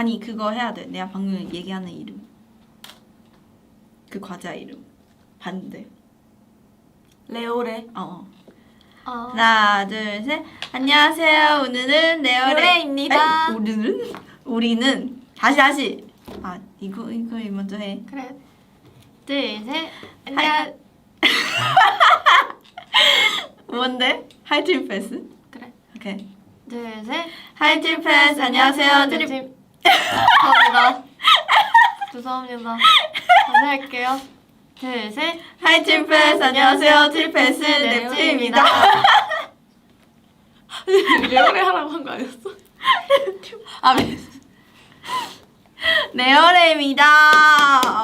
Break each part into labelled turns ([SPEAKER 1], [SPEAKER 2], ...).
[SPEAKER 1] 아니 그거 해야 돼. 내가 방금 얘기하는 이름. 그 과자 이름. 봤는데.
[SPEAKER 2] 레오레.
[SPEAKER 1] 하나 둘 셋. 안녕하세요. 오늘은
[SPEAKER 2] 레오레입니다.
[SPEAKER 1] 아니, 우리는 다시. 아 이거 먼저 해.
[SPEAKER 2] 그래. 둘, 셋. 안녕.
[SPEAKER 1] 뭔데? 하이트립 패스?
[SPEAKER 2] 그래.
[SPEAKER 1] 오케이.
[SPEAKER 2] 둘, 셋.
[SPEAKER 1] 하이트립 패스. 안녕하세요. 트립.
[SPEAKER 2] 죄송합니다. 다시 할게요. 둘, 셋.
[SPEAKER 1] 하이트립 패스. 안녕하세요. 트립 패스 넵트입니다.
[SPEAKER 2] 레오레 하라고 한 거 아니었어? 아,
[SPEAKER 1] 레어레입니다.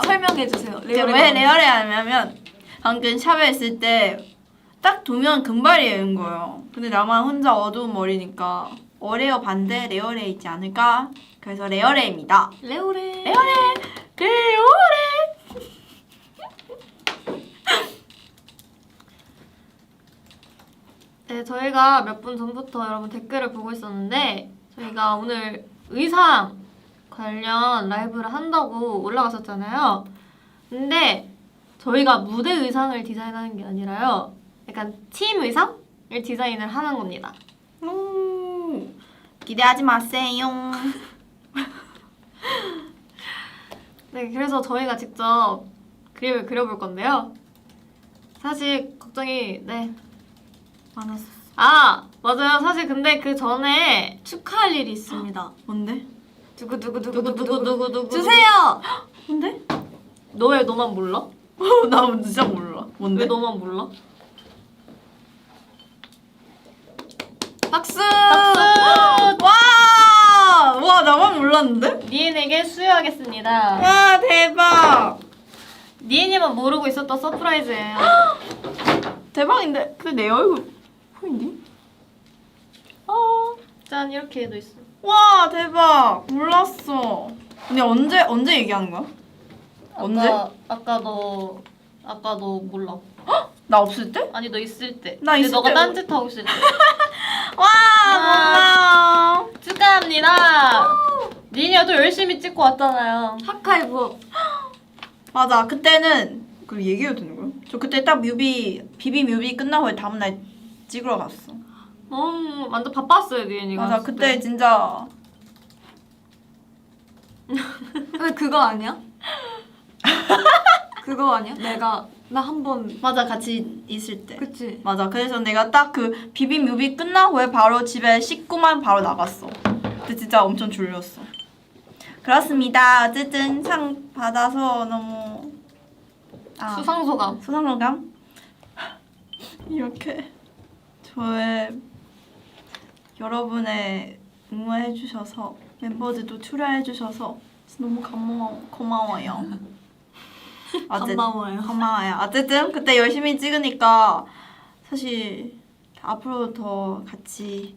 [SPEAKER 2] 설명해 주세요.
[SPEAKER 1] 왜 레어레 하냐면 방금 샵에 있을 때 딱 두면 금발이인 거예요. 근데 나만 혼자 어두운 머리니까 어레어 반대 레어레이지 않을까? 그래서 레어레입니다.
[SPEAKER 2] 레오레.
[SPEAKER 1] 레어레.
[SPEAKER 2] 네, 저희가 몇 분 전부터 여러분 댓글을 보고 있었는데 저희가 오늘 의상 관련 라이브를 한다고 올라갔었잖아요. 근데 저희가 무대 의상을 디자인하는 게 아니라요. 약간 팀 의상을 디자인을 하는 겁니다.
[SPEAKER 1] 기대하지 마세요.
[SPEAKER 2] 네, 그래서 저희가 직접 그림을 그려볼 건데요. 사실 걱정이
[SPEAKER 1] 많았어.
[SPEAKER 2] 아, 맞아요. 사실 근데 그 전에 축하할 일이 있습니다.
[SPEAKER 1] 뭔데?
[SPEAKER 2] 두구두구두구두구두구두구 주세요!
[SPEAKER 1] 뭔데?
[SPEAKER 2] 너 왜 너만 몰라?
[SPEAKER 1] 나 진짜 몰라. 뭔데?
[SPEAKER 2] 왜 너만 몰라? 박수!
[SPEAKER 1] 와 나만 몰랐는데?
[SPEAKER 2] 니엔에게 수여하겠습니다.
[SPEAKER 1] 와 대박.
[SPEAKER 2] 니엔이만 모르고 있었던 서프라이즈예요.
[SPEAKER 1] 대박인데? 근데 내 얼굴 보이니?
[SPEAKER 2] 짠, 이렇게 해도 있어.
[SPEAKER 1] 와 대박. 몰랐어. 근데 언제 얘기하는 거야? 언제?
[SPEAKER 2] 아까 너 몰라.
[SPEAKER 1] 나 없을 때?
[SPEAKER 2] 아니 너 있을 때.
[SPEAKER 1] 나
[SPEAKER 2] 근데
[SPEAKER 1] 있을
[SPEAKER 2] 너가
[SPEAKER 1] 때
[SPEAKER 2] 딴짓 하고 있을 때.
[SPEAKER 1] 와 고마워.
[SPEAKER 2] 축하합니다. 니니가 또 열심히 찍고 왔잖아요. 하카이브.
[SPEAKER 1] 맞아 그때는 그 얘기해도 되는 거야? 저 그때 딱 비비 뮤비 끝나고 다음날 찍으러 갔어.
[SPEAKER 2] 너무 완전 바빴어요 니니가.
[SPEAKER 1] 맞아 그때 진짜.
[SPEAKER 3] 근데 그거 아니야? 그거 아니야? 나 한 번
[SPEAKER 1] 맞아 같이 있을 때.
[SPEAKER 3] 그치?
[SPEAKER 1] 맞아 그래서 내가 딱 그 비비 뮤비 끝나고 바로 집에 씻고만 바로 나갔어. 그때 진짜 엄청 졸렸어. 그렇습니다. 어쨌든 상 받아서 너무
[SPEAKER 2] 수상소감.
[SPEAKER 1] 수상소감? 이렇게 저의 여러분의 응원해 주셔서 멤버들도 출연해 주셔서 너무 고마워요. 고마워요. 어쨌든 그때 열심히 찍으니까 사실 앞으로 더 같이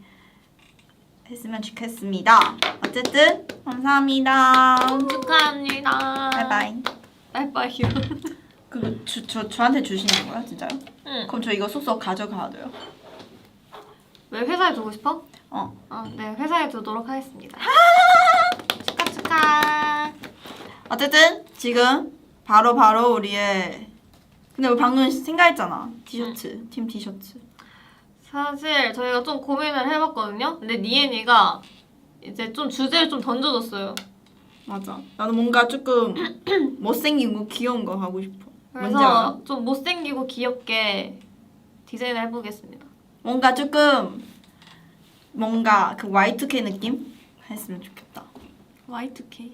[SPEAKER 1] 했으면 좋겠습니다. 어쨌든 감사합니다.
[SPEAKER 2] 축하합니다.
[SPEAKER 1] 바이바이.
[SPEAKER 2] 바이바이요.
[SPEAKER 1] 그거 저한테 주시는 거야 진짜요?
[SPEAKER 2] 응.
[SPEAKER 1] 그럼 저 이거 숙소 가져가야 돼요.
[SPEAKER 2] 왜 회사에 두고 싶어? 네 회사에 두도록 하겠습니다. 축하.
[SPEAKER 1] 어쨌든 지금 바로 우리의 근데 우리 방금 생각했잖아. 티셔츠 팀 티셔츠.
[SPEAKER 2] 사실 저희가 좀 고민을 해봤거든요. 근데 니엔이가 이제 좀 주제를 좀 던져줬어요.
[SPEAKER 1] 맞아. 나는 뭔가 조금 못생기고 귀여운 거 하고 싶어. 뭔지 알아?
[SPEAKER 2] 그래서 좀 못생기고 귀엽게 디자인을 해보겠습니다.
[SPEAKER 1] 뭔가 그 Y2K 느낌 했으면 좋겠다.
[SPEAKER 3] Y2K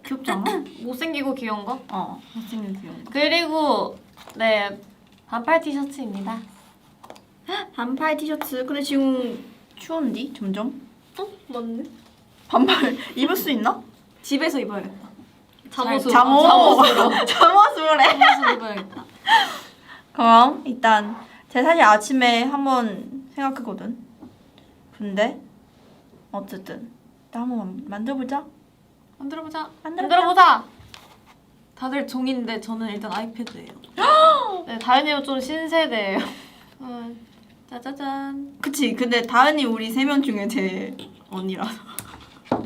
[SPEAKER 1] 귀엽지 않아?
[SPEAKER 2] 못생기고 귀여운 거?
[SPEAKER 1] 못생기고 귀여운 거.
[SPEAKER 2] 그리고 네 반팔 티셔츠입니다.
[SPEAKER 1] 반팔 티셔츠. 근데 지금 추운디 점점?
[SPEAKER 2] 맞네.
[SPEAKER 1] 반팔 입을 수 있나?
[SPEAKER 3] 집에서 입어야겠다.
[SPEAKER 2] 잠옷으로.
[SPEAKER 1] 잠옷으로 해.
[SPEAKER 3] 집에서 입어야겠다.
[SPEAKER 1] 그럼 일단 제가 사실 아침에 한번 생각했거든. 근데 어쨌든 일단 한번 만들어보자.
[SPEAKER 2] 만들어보자.
[SPEAKER 3] 다들 종인데 저는 일단 아이패드예요.
[SPEAKER 2] 네 다현이는 좀 신세대예요.
[SPEAKER 3] 짜자잔.
[SPEAKER 1] 그치. 근데 다은이 우리 3명 중에 제일 언니라서.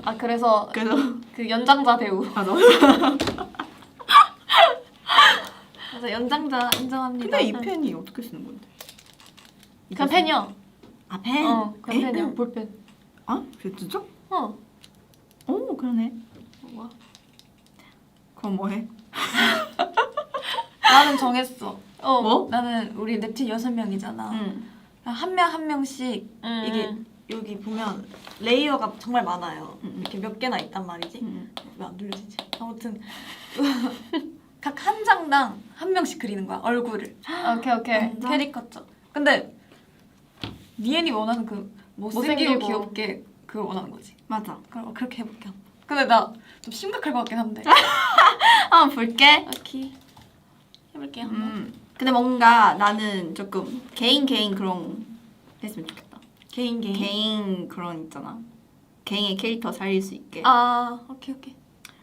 [SPEAKER 2] 아 그래서
[SPEAKER 1] 그래서
[SPEAKER 2] 그 연장자 배우.
[SPEAKER 1] 맞아.
[SPEAKER 3] 그래서 연장자 인정합니다.
[SPEAKER 1] 근데 이 펜이 어떻게 쓰는 건데?
[SPEAKER 2] 그냥 펜이야.
[SPEAKER 1] 아 펜?
[SPEAKER 2] 어 그냥
[SPEAKER 1] 에?
[SPEAKER 2] 펜이야. 볼펜.
[SPEAKER 1] 아 진짜?
[SPEAKER 2] 어.
[SPEAKER 1] 오 그러네.
[SPEAKER 2] 뭐야?
[SPEAKER 1] 그럼 뭐해?
[SPEAKER 3] 나는 정했어.
[SPEAKER 1] 뭐?
[SPEAKER 3] 나는 우리 랩팀 6명이잖아.
[SPEAKER 1] 응.
[SPEAKER 3] 한 명 한 명씩 이게 여기 보면 레이어가 정말 많아요. 이렇게 몇 개나 있단 말이지.
[SPEAKER 1] 응.
[SPEAKER 3] 왜 안 눌러지지? 아무튼 각 한 장당 한 명씩 그리는 거야. 얼굴을.
[SPEAKER 2] 오케이 오케이.
[SPEAKER 1] 진짜?
[SPEAKER 3] 캐리커처. 근데 니엔이 원하는 그 못생기고
[SPEAKER 2] 못생기고.
[SPEAKER 3] 귀엽게 그걸 원하는 거지.
[SPEAKER 1] 맞아.
[SPEAKER 3] 그럼 그렇게 해볼게. 한번. 근데 나 좀 심각할 것 같긴 한데.
[SPEAKER 1] 한번 볼게.
[SPEAKER 3] 오케이. 해볼게 한번.
[SPEAKER 1] 근데 뭔가 나는 조금 개인 그런 했으면 좋겠다. 개인 그런 있잖아. 개인의 캐릭터 살릴 수 있게.
[SPEAKER 3] 아 오케이.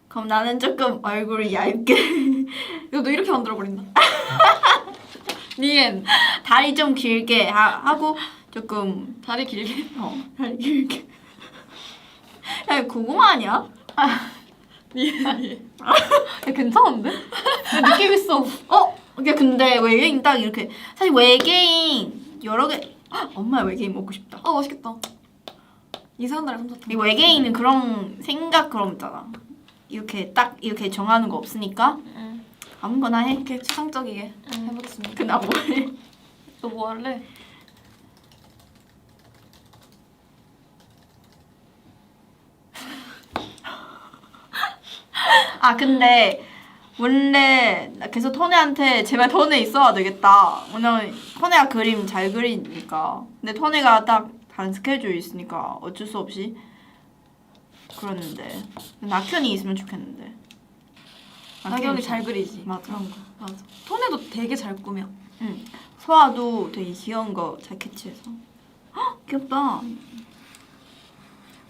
[SPEAKER 1] 그럼 나는 조금 얼굴이 얇게
[SPEAKER 3] 이거 너 이렇게 만들어 버린다. 니엔
[SPEAKER 1] 다리 좀 길게 하고 조금
[SPEAKER 3] 다리 길게.
[SPEAKER 1] 다리 길게. 야 이거 고구마 아니야?
[SPEAKER 3] 니엔.
[SPEAKER 2] 야, 괜찮은데? 나 느낌 있어.
[SPEAKER 1] 이게 근데 외계인 딱 이렇게 사실 외계인 여러 개 엄마 외계인 먹고 싶다.
[SPEAKER 3] 맛있겠다. 이상한 나라 솜사탕.
[SPEAKER 1] 이 외계인은 그런 생각 그런 있잖아. 이렇게 딱 이렇게 정하는 거 없으니까 아무거나 해.
[SPEAKER 3] 이렇게 추상적이게 해보겠습니다.
[SPEAKER 1] 근데 나 뭐해?
[SPEAKER 2] 너 뭐 할래?
[SPEAKER 1] 아 근데 원래 나 계속 토네한테 제발 토네 있어야 되겠다. 왜냐면 토네가 그림 잘 그리니까. 근데 토네가 딱 다른 스케줄이 있으니까 어쩔 수 없이 그러는데 낙현이 있으면 좋겠는데.
[SPEAKER 3] 낙연이 잘 그리지.
[SPEAKER 1] 맞아.
[SPEAKER 3] 그런 거. 맞아. 토네도 되게 잘 꾸며.
[SPEAKER 1] 응. 소아도 되게 귀여운 거 잘 캐치해서. 헉, 귀엽다.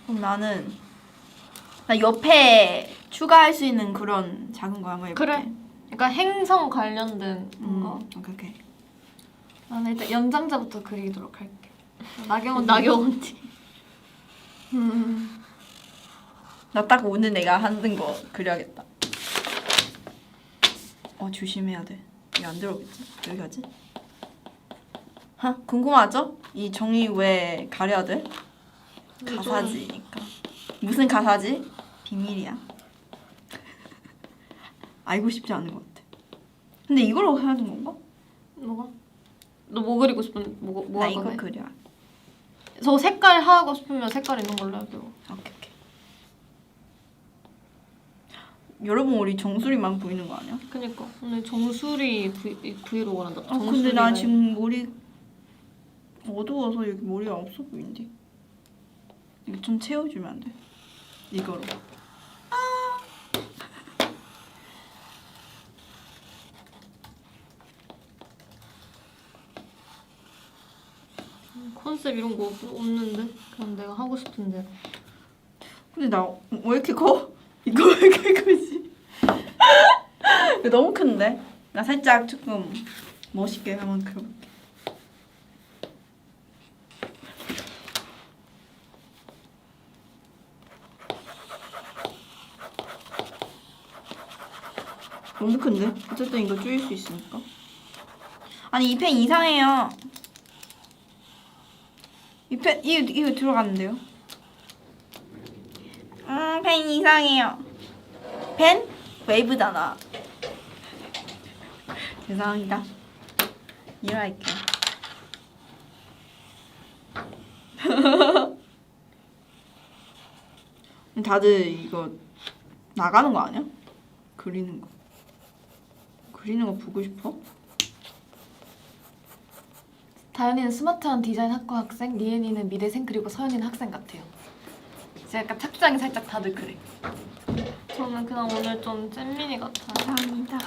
[SPEAKER 1] 그럼 나는 나 옆에 추가할 수 있는 그런 작은 거 한번 해볼게.
[SPEAKER 2] 그래. 약간 행성 관련된 거.
[SPEAKER 1] 오케이.
[SPEAKER 3] 나는 일단 연장자부터 그리도록 할게. 나경원.
[SPEAKER 2] 나경원지.
[SPEAKER 1] 나 딱 오늘 내가 하는 거 그려야겠다. 조심해야 돼. 이거 안 들어오겠지? 여기 가지? 궁금하죠? 이 종이 왜 가려야 돼? 가사지니까. 무슨 가사지? 비밀이야. 알고 싶지 않은 것 같아. 근데 이걸로 하는 건가?
[SPEAKER 2] 뭐가? 너 뭐 그리고 싶은 뭐
[SPEAKER 1] 나
[SPEAKER 2] 할
[SPEAKER 1] 이거
[SPEAKER 2] 건데?
[SPEAKER 1] 그려.
[SPEAKER 2] 저 색깔 하고 싶으면 색깔 있는 걸로 해도.
[SPEAKER 1] 오케이. 여러분 우리 정수리만 보이는 거 아니야?
[SPEAKER 2] 그니까 오늘 정수리 브이로그 한다.
[SPEAKER 1] 근데 나 지금 머리 어두워서 여기 머리가 없어 보이는데. 이거 좀 채워주면 안 돼? 이거로.
[SPEAKER 2] 컨셉 이런 거 없는데 그냥 내가 하고 싶은데.
[SPEAKER 1] 근데 나 왜 이렇게 커? 이거 왜 이렇게 크지? 이거 너무 큰데? 나 살짝 조금 멋있게 한번 그려볼게. 너무 큰데? 어쨌든 이거 줄일 수 있으니까. 아니 이 펜 이상해요. 이 펜 이거 들어갔는데요? 펜 이상해요. 펜? 웨이브잖아. 죄송합니다. 이해할게요. 다들 이거 나가는 거 아니야? 그리는 거. 그리는 거 보고 싶어?
[SPEAKER 3] 다현이는 스마트한 디자인 학과 학생, 니엔이는 미대생, 그리고 서연이는 학생 같아요. 이제 약간 착장이 살짝 다들 그래.
[SPEAKER 2] 저는 그냥 오늘 좀 잼민이 같아요.
[SPEAKER 1] 감사합니다.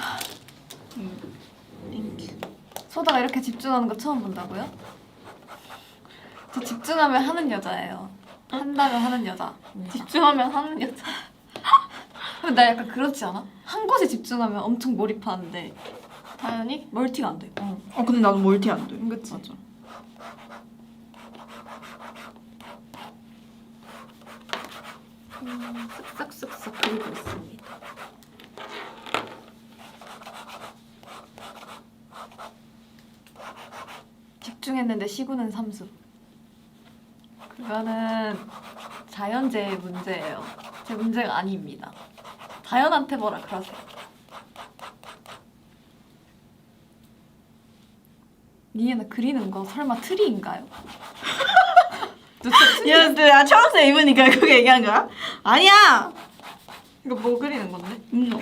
[SPEAKER 3] 땡큐. 소다가 이렇게 집중하는 거 처음 본다고요? 저 집중하면 하는 여자예요. 한다면 하는 여자.
[SPEAKER 2] 집중하면 하는 여자.
[SPEAKER 3] 근데 나 약간 그렇지 않아? 한 곳에 집중하면 엄청 몰입하는데
[SPEAKER 2] 다현이?
[SPEAKER 3] 멀티가 안 돼.
[SPEAKER 1] 근데 나도 멀티 안 돼.
[SPEAKER 3] 그치?
[SPEAKER 1] 맞아.
[SPEAKER 3] 쓱싹쓱싹 그리고 있습니다. 집중했는데 시구는 삼수. 그거는 자연재해의 문제예요. 제 문제가 아닙니다. 자연한테 뭐라 그러세요. 니에는 그리는 거 설마 트리인가요? 너 진짜 트리
[SPEAKER 1] 야, 나 초록색 입으니까 그렇게 얘기한 거야? 아니야.
[SPEAKER 3] 이거 뭐 그리는 건데?
[SPEAKER 1] 너.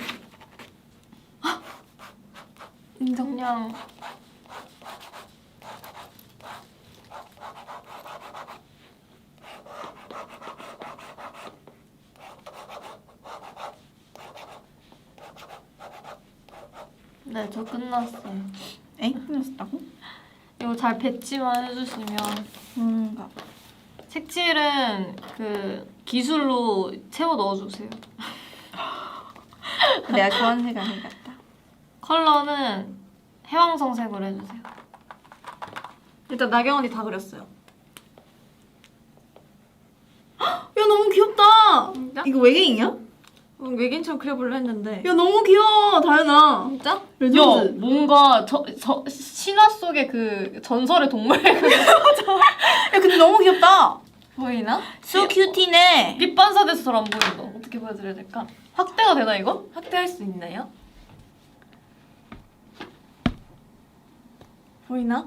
[SPEAKER 3] 인정.
[SPEAKER 2] 그냥 네, 저 끝났어요.
[SPEAKER 1] 엥? 끝났다고?
[SPEAKER 2] 이거 잘 배치만 해주시면
[SPEAKER 1] 뭔가.
[SPEAKER 2] 색칠은 그 기술로 채워 넣어주세요.
[SPEAKER 1] 내가 좋아하는 색깔 해봤다.
[SPEAKER 2] 컬러는 해왕성색으로 해주세요.
[SPEAKER 3] 일단 나경 언니 다 그렸어요.
[SPEAKER 1] 야, 너무 귀엽다.
[SPEAKER 3] 진짜?
[SPEAKER 1] 이거 외계인이야?
[SPEAKER 3] 외계인처럼 그려보려 했는데.
[SPEAKER 1] 야, 너무 귀여워, 다현아.
[SPEAKER 3] 진짜?
[SPEAKER 1] 레전드.
[SPEAKER 2] 뭔가 신화 속의 그 전설의 동물 그
[SPEAKER 1] 야, 근데 너무 귀엽다.
[SPEAKER 3] 보이나?
[SPEAKER 1] So cute이네.
[SPEAKER 2] 빛 반사돼서 잘 안 보인다. 어떻게 보여드려야 될까? 확대가 되나 이거?
[SPEAKER 3] 확대할 수 있나요? 보이나?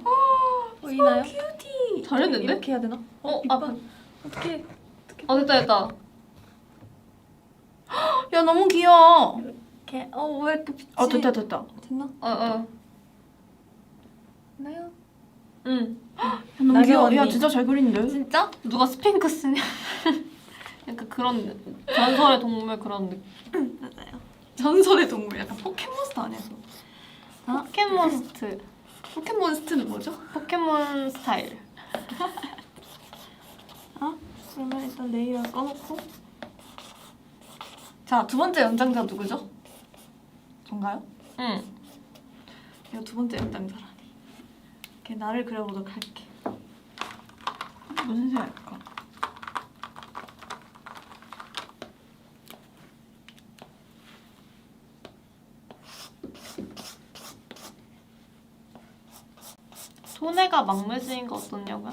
[SPEAKER 3] 보이나요?
[SPEAKER 1] 큐티.
[SPEAKER 2] 잘했는데?
[SPEAKER 3] 이렇게 해야 되나? 어떻게?
[SPEAKER 2] 됐다 됐다.
[SPEAKER 1] 야, 너무 귀여워.
[SPEAKER 3] 이렇게. 왜 이렇게 빛이?
[SPEAKER 1] 됐다, 됐다.
[SPEAKER 3] 됐나? 나요?
[SPEAKER 2] 응.
[SPEAKER 1] 야, 너무
[SPEAKER 3] 나경
[SPEAKER 1] 귀여워.
[SPEAKER 3] 언니.
[SPEAKER 1] 야, 진짜 잘 그리는데?
[SPEAKER 3] 진짜?
[SPEAKER 2] 누가 스핑크스냐? 약간 그런 전설의 동물 그런 느낌.
[SPEAKER 3] 맞아요. 전설의 동물 약간 포켓몬스터 아니야?
[SPEAKER 2] 포켓몬스트.
[SPEAKER 3] 포켓몬스트는 뭐죠?
[SPEAKER 2] 포켓몬 스타일.
[SPEAKER 3] 그러면 일단 레이어 꺼놓고. 자, 두 번째 연장자 누구죠? 전가요?
[SPEAKER 2] 응.
[SPEAKER 3] 내가 두 번째 연장자라니. 걔 나를 그려보도록 할게.
[SPEAKER 1] 무슨 색일까?
[SPEAKER 2] 손해가 막매스인 거 어떻냐고요?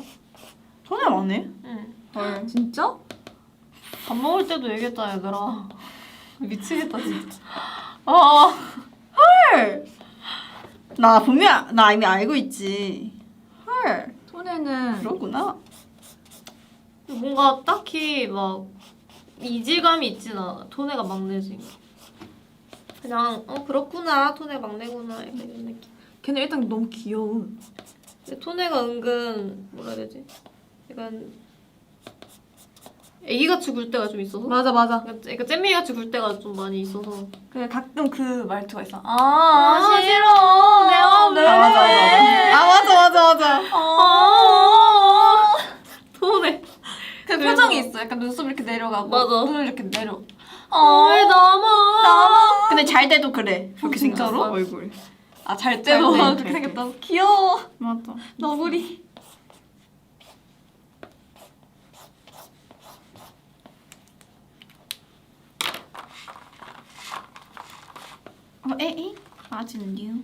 [SPEAKER 1] 손에 많네.
[SPEAKER 2] 응.
[SPEAKER 1] 헐.
[SPEAKER 3] 진짜?
[SPEAKER 2] 밥 먹을 때도 얘기했잖아 얘들아.
[SPEAKER 3] 미치겠다 진짜.
[SPEAKER 1] 헐. 나 이미 알고 있지. 헐.
[SPEAKER 3] 손에는
[SPEAKER 1] 그러구나.
[SPEAKER 2] 뭔가 딱히 막 이질감이 있진 않아. 토네가 막내지. 그냥 그렇구나. 토네 막내구나. 약간 이런 느낌.
[SPEAKER 3] 걔는 일단 너무 귀여움.
[SPEAKER 2] 근데 토네가 은근 뭐라 해야 되지? 약간 애기같이 굴 때가 좀 있어서.
[SPEAKER 3] 맞아.
[SPEAKER 2] 그러니까 잼미같이 굴 때가 좀 많이 있어서.
[SPEAKER 3] 그냥 가끔 그 말투가 있어.
[SPEAKER 2] 싫어. 내가 왜?
[SPEAKER 1] 맞아.
[SPEAKER 2] 토네.
[SPEAKER 3] 그 표정이 있어. 약간 눈썹 이렇게 내려가고
[SPEAKER 2] 맞아.
[SPEAKER 3] 눈을 이렇게 내려.
[SPEAKER 2] 왜 너무.
[SPEAKER 1] 근데 잘 때도 그래. 그렇게
[SPEAKER 3] 진짜로?
[SPEAKER 1] 생겼어, 얼굴.
[SPEAKER 3] 잘 때도
[SPEAKER 1] 잘 때,
[SPEAKER 3] 그렇게
[SPEAKER 1] 잘
[SPEAKER 3] 생겼다. 귀여워.
[SPEAKER 1] 맞아.
[SPEAKER 3] 너구리.
[SPEAKER 1] 에이? 아직은 뉴.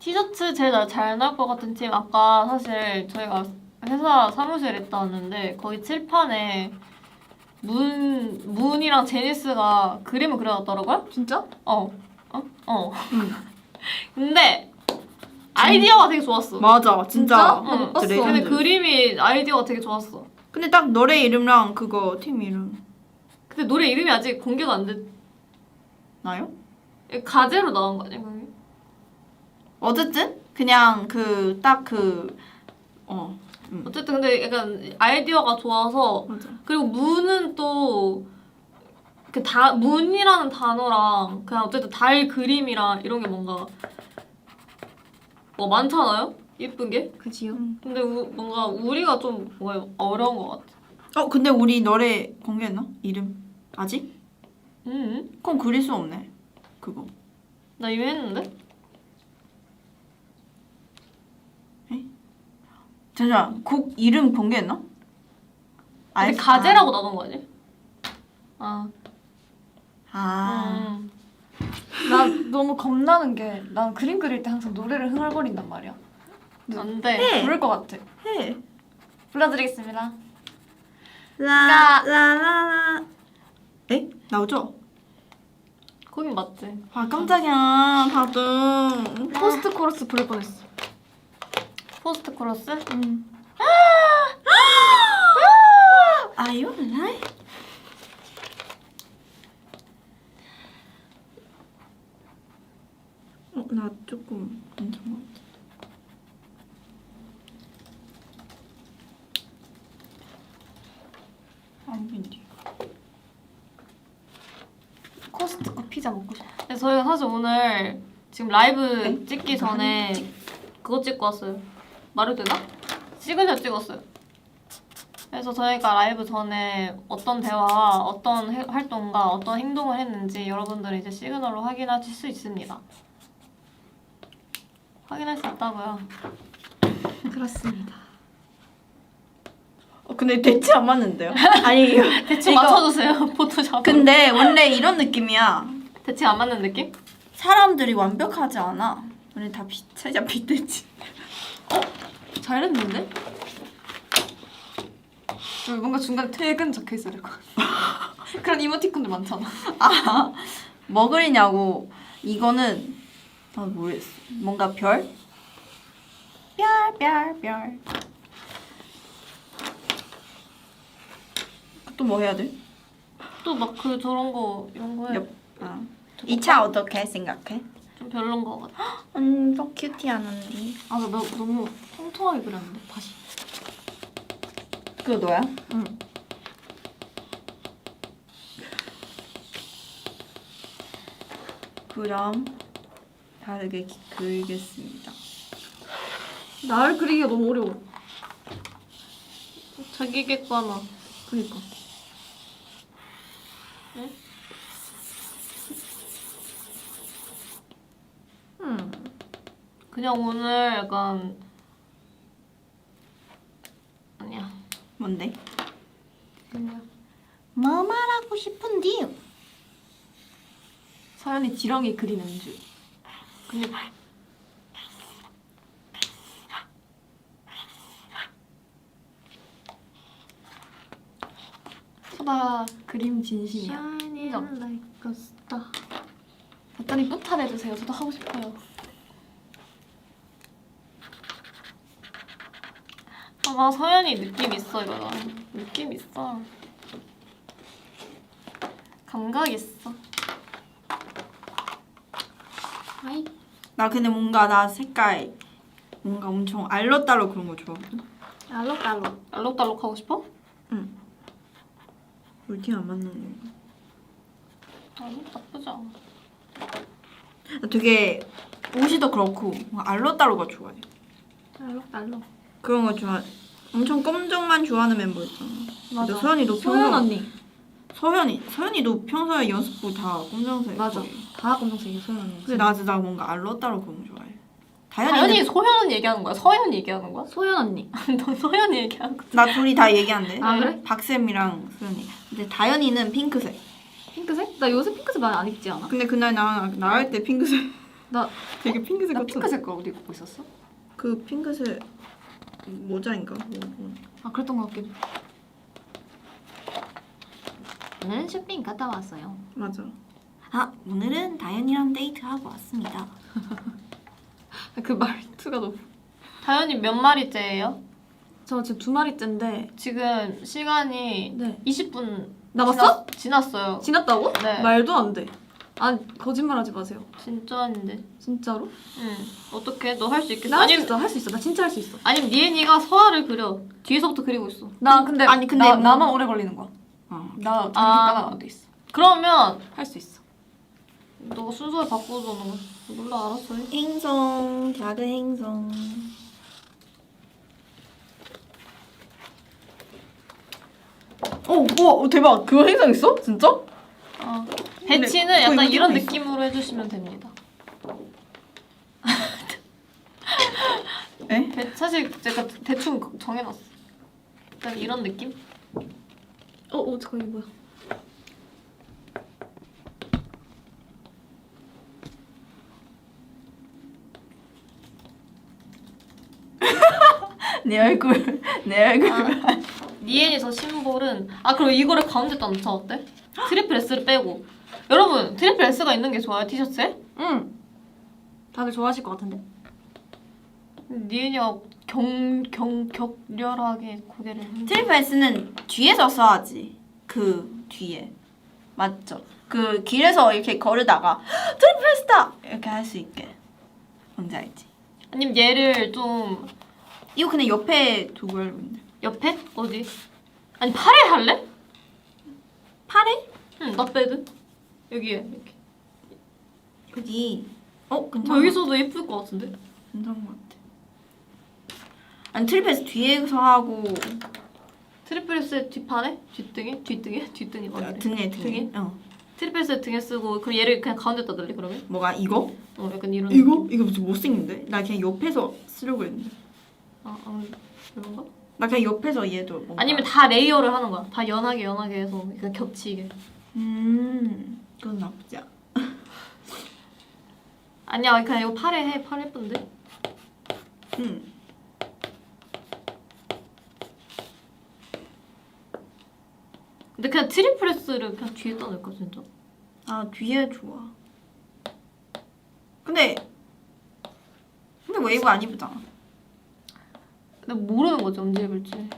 [SPEAKER 2] 티셔츠 제일 잘 나올 것 같은 팀 아까 사실 저희가 회사 사무실에 있다 왔는데 거기 칠판에 문이랑 제니스가 그림을 그려놨더라고요?
[SPEAKER 3] 진짜?
[SPEAKER 2] 근데 아이디어가 되게 좋았어.
[SPEAKER 1] 맞아, 진짜.
[SPEAKER 3] 진짜?
[SPEAKER 2] 응.
[SPEAKER 3] 봤어.
[SPEAKER 2] 근데 그림이 아이디어가 되게 좋았어.
[SPEAKER 1] 근데 딱 노래 이름랑 그거 팀 이름
[SPEAKER 2] 근데 노래 이름이 아직 공개가 안
[SPEAKER 1] 나요?
[SPEAKER 2] 가제로 나온 거 아니야? 그게?
[SPEAKER 1] 어쨌든 그냥
[SPEAKER 2] 어쨌든 근데 약간 아이디어가 좋아서
[SPEAKER 1] 맞아.
[SPEAKER 2] 그리고 문은 또 문이라는 단어랑 그냥 어쨌든 달 그림이랑 이런 게 뭔가 많잖아요? 예쁜 게?
[SPEAKER 3] 그지요.
[SPEAKER 2] 근데 뭔가 우리가 좀 뭔가 어려운 것 같아.
[SPEAKER 1] 근데 우리 노래 공개했나? 이름 아직?
[SPEAKER 2] 응?
[SPEAKER 1] 그럼 그릴 수 없네. 그거.
[SPEAKER 2] 나 이미 했는데?
[SPEAKER 1] 잠시만 곡 이름 공개했나?
[SPEAKER 2] 근데 가제라고 나온 거 아니야? 아.
[SPEAKER 1] 아.
[SPEAKER 3] 나 너무 겁나는 게 난 그림 그릴 때 항상 노래를 흥얼거린단 말이야.
[SPEAKER 2] 안 돼.
[SPEAKER 1] 해.
[SPEAKER 3] 부를 것 같아.
[SPEAKER 1] 해.
[SPEAKER 3] 불러드리겠습니다.
[SPEAKER 1] 라라라라. 에? 나오죠?
[SPEAKER 2] 거긴 맞지.
[SPEAKER 1] 아 깜짝이야. 다들.
[SPEAKER 3] 포스트 코러스 부를 뻔했어.
[SPEAKER 2] 포스트 코러스?
[SPEAKER 1] Are you alive? 나 조금 괜찮아. 안 빈디.
[SPEAKER 3] 코스트코 피자 먹고 싶어.
[SPEAKER 2] 근데 저희가 사실 오늘 지금 라이브
[SPEAKER 1] 네?
[SPEAKER 2] 찍기 전에 그거 찍고 왔어요. 말해도 되나? 시그널 찍었어요. 그래서 저희가 라이브 전에 어떤 대화와 어떤 활동과 어떤 행동을 했는지 여러분들이 이제 시그널로 확인하실 수 있습니다. 확인할 수 있다고요.
[SPEAKER 3] 그렇습니다.
[SPEAKER 1] 근데 대체 안 맞는데요? 아니 이거
[SPEAKER 2] 대충
[SPEAKER 1] 이거-
[SPEAKER 2] 맞춰주세요. 포토샵.
[SPEAKER 1] 근데 원래 이런 느낌이야.
[SPEAKER 2] 대칭 안 맞는 느낌?
[SPEAKER 1] 사람들이 완벽하지 않아. 우리 다 살짝 빗대지.
[SPEAKER 3] 잘했는데? 여기 뭔가 중간에 퇴근 적혀 있어야 될 것 같아. 그런 이모티콘들 많잖아.
[SPEAKER 1] 아, 뭐 그리냐고. 이거는 모르겠어. 뭔가 별? 별. 또 뭐 해야 돼?
[SPEAKER 2] 또 막 그 저런 거 이런 거 해.
[SPEAKER 1] 옆. 아. 2차 어떻게 생각해?
[SPEAKER 2] 좀 별론 거 같아.
[SPEAKER 1] 또 큐티한 언니.
[SPEAKER 3] 아, 나 너무 통통하게 그렸는데 다시.
[SPEAKER 1] 그거 너야?
[SPEAKER 3] 응.
[SPEAKER 1] 그럼 다르게 그리겠습니다.
[SPEAKER 3] 나를 그리기가 너무 어려워.
[SPEAKER 2] 자기 객관화.
[SPEAKER 3] 그니까.
[SPEAKER 2] 응? 그냥 오늘 약간 아니야.
[SPEAKER 1] 뭔데?
[SPEAKER 2] 그냥
[SPEAKER 1] 뭐 말하고 싶은데요?
[SPEAKER 3] 서연이 지렁이 그리는 줄.
[SPEAKER 2] 그냥
[SPEAKER 3] 소다 그림 진심이야.
[SPEAKER 2] shining
[SPEAKER 3] 인정.
[SPEAKER 2] like a star.
[SPEAKER 3] 봤더니 뿌탄 해주세요. 저도 하고 싶어요.
[SPEAKER 2] 아, 나 서연이 느낌 있어 이거. 느낌 있어. 감각 있어. 아이.
[SPEAKER 1] 나 근데 뭔가 나 색깔 뭔가 엄청 알록달록 그런 거 좋아하거든.
[SPEAKER 3] 알록달록.
[SPEAKER 2] 알록달록 하고 싶어?
[SPEAKER 1] 우리 팀 안 맞는 거.
[SPEAKER 2] 아니 나쁘지 않아.
[SPEAKER 1] 나 되게 옷이도 그렇고 뭔가 알록달록가 좋아해.
[SPEAKER 3] 알록달록.
[SPEAKER 1] 그런 거 좋아. 엄청 검정만 좋아하는 멤버 있잖아.
[SPEAKER 3] 맞아.
[SPEAKER 1] 근데 서연이도
[SPEAKER 3] 소연
[SPEAKER 1] 평소
[SPEAKER 3] 언니.
[SPEAKER 1] 서연이도 평소에 연습복 다 검정색.
[SPEAKER 3] 맞아.
[SPEAKER 1] 거의.
[SPEAKER 3] 다 검정색이 소연 언니.
[SPEAKER 1] 근데 나 진짜 뭔가 알록달록 그런 거 좋아해.
[SPEAKER 2] 다현이 소현은 얘기하는 거야? 서현이 얘기하는 거야?
[SPEAKER 3] 소연 언니.
[SPEAKER 2] 너 소현이 얘기하는 거야?
[SPEAKER 1] 나 둘이 다 얘기한대.
[SPEAKER 3] 아, 그래?
[SPEAKER 1] 박쌤이랑 소연이. 근데 다현이는 핑크색.
[SPEAKER 3] 핑크색? 나 요새 핑크색 많이 안 입지 않아?
[SPEAKER 1] 근데 그날 나갈 때 핑크색.
[SPEAKER 3] 나
[SPEAKER 1] 되게 핑크색
[SPEAKER 3] 나
[SPEAKER 1] 같은.
[SPEAKER 3] 핑크색 거 어디 입고 있었어?
[SPEAKER 1] 그 핑크색 모자인가?
[SPEAKER 3] 아 그랬던 것 같긴.
[SPEAKER 4] 오늘은 쇼핑 갔다 왔어요.
[SPEAKER 1] 맞아. 아 오늘은 다현이랑 데이트하고 왔습니다.
[SPEAKER 3] 그 말투가 너무.
[SPEAKER 2] 다현이 몇 마리째예요?
[SPEAKER 3] 저 지금 2마리째인데.
[SPEAKER 2] 지금 시간이
[SPEAKER 3] 네.
[SPEAKER 2] 20분
[SPEAKER 3] 남았어?
[SPEAKER 2] 지났어요.
[SPEAKER 3] 지났다고?
[SPEAKER 2] 네.
[SPEAKER 3] 말도 안 돼. 아 거짓말하지 마세요.
[SPEAKER 2] 진짜 아닌데.
[SPEAKER 3] 진짜로?
[SPEAKER 2] 응. 어떡해? 너 할 수 있겠어?
[SPEAKER 3] 나 할 수
[SPEAKER 2] 아니면
[SPEAKER 3] 있어. 할 수 있어. 나 진짜 할 수 있어.
[SPEAKER 2] 아니면 니엔이가 서아를 그려. 뒤에서부터 그리고 있어.
[SPEAKER 3] 나 근데
[SPEAKER 1] 아니, 근데 뭐-
[SPEAKER 3] 나만 오래 걸리는 거야. 나 자기 까나 안 돼 있어.
[SPEAKER 2] 그러면
[SPEAKER 3] 할 수 있어.
[SPEAKER 2] 너 순서를 바꿔줘. 너 몰라 알았어. 해.
[SPEAKER 1] 행성 작은 행성. 오 대박. 그거 행성 있어? 진짜?
[SPEAKER 2] 어. 배치는
[SPEAKER 1] 근데
[SPEAKER 2] 약간
[SPEAKER 1] 거의
[SPEAKER 2] 이런
[SPEAKER 1] 있어.
[SPEAKER 2] 느낌으로 해주시면 됩니다.
[SPEAKER 1] 에?
[SPEAKER 2] 사실 제가 대충 정해놨어. 약간 이런 느낌? 잠깐 이거 뭐야?
[SPEAKER 1] 내 얼굴 내 얼굴.
[SPEAKER 2] 니엔이 저 심볼은 그럼 이거를 가운데다 넣자 어때? 트리플 S를 빼고. 여러분 트리플 S가 있는 게 좋아요 티셔츠에?
[SPEAKER 3] 응. 다들 좋아하실 것 같은데.
[SPEAKER 2] 니엔이가 격렬하게 고개를
[SPEAKER 1] 트리플 S는 뒤에서 써야지. 그 뒤에 맞죠? 그 길에서 이렇게 걸으다가 트리플 S다 이렇게 할 수 있게. 뭔지 알지?
[SPEAKER 2] 아니면 얘를 좀
[SPEAKER 1] 이거 그냥 옆에 두고 여러분들.
[SPEAKER 2] 옆에? 어디? 아니 팔에 할래?
[SPEAKER 1] 팔에?
[SPEAKER 2] 응, 나 빼드. 여기에 이렇게.
[SPEAKER 1] 여기. 괜찮아.
[SPEAKER 2] 뭐 여기서도 예쁠 것 같은데?
[SPEAKER 1] 괜찮은 것 같아. 아니 트리플 S 뒤에서 하고
[SPEAKER 2] 트리플 S 뒷판에? 뒷등이 맞네.
[SPEAKER 1] 등에.
[SPEAKER 2] 트리플 S 등에 쓰고 그럼 얘를 그냥 가운데다 넣을래 그러면?
[SPEAKER 1] 뭐가 이거?
[SPEAKER 2] 약간 이런.
[SPEAKER 1] 이거? 이거 무슨 못생긴데? 나 그냥 옆에서 쓰려고 했는데.
[SPEAKER 2] 그런가?
[SPEAKER 1] 나 그냥 옆에서 얘도 뭔가.
[SPEAKER 2] 아니면 다 레이어를 하는 거야. 다 연하게 해서 그냥 겹치게.
[SPEAKER 1] 그건 나쁘지 않아.
[SPEAKER 2] 아니야 그냥 이거 팔에 해. 팔 예쁜데? 근데 그냥 트리플 S를 그냥 뒤에다 넣을까 진짜?
[SPEAKER 1] 뒤에 좋아. 근데 웨이브 안 이쁘잖아.
[SPEAKER 2] 근데 모르는 거지 언제 입을지.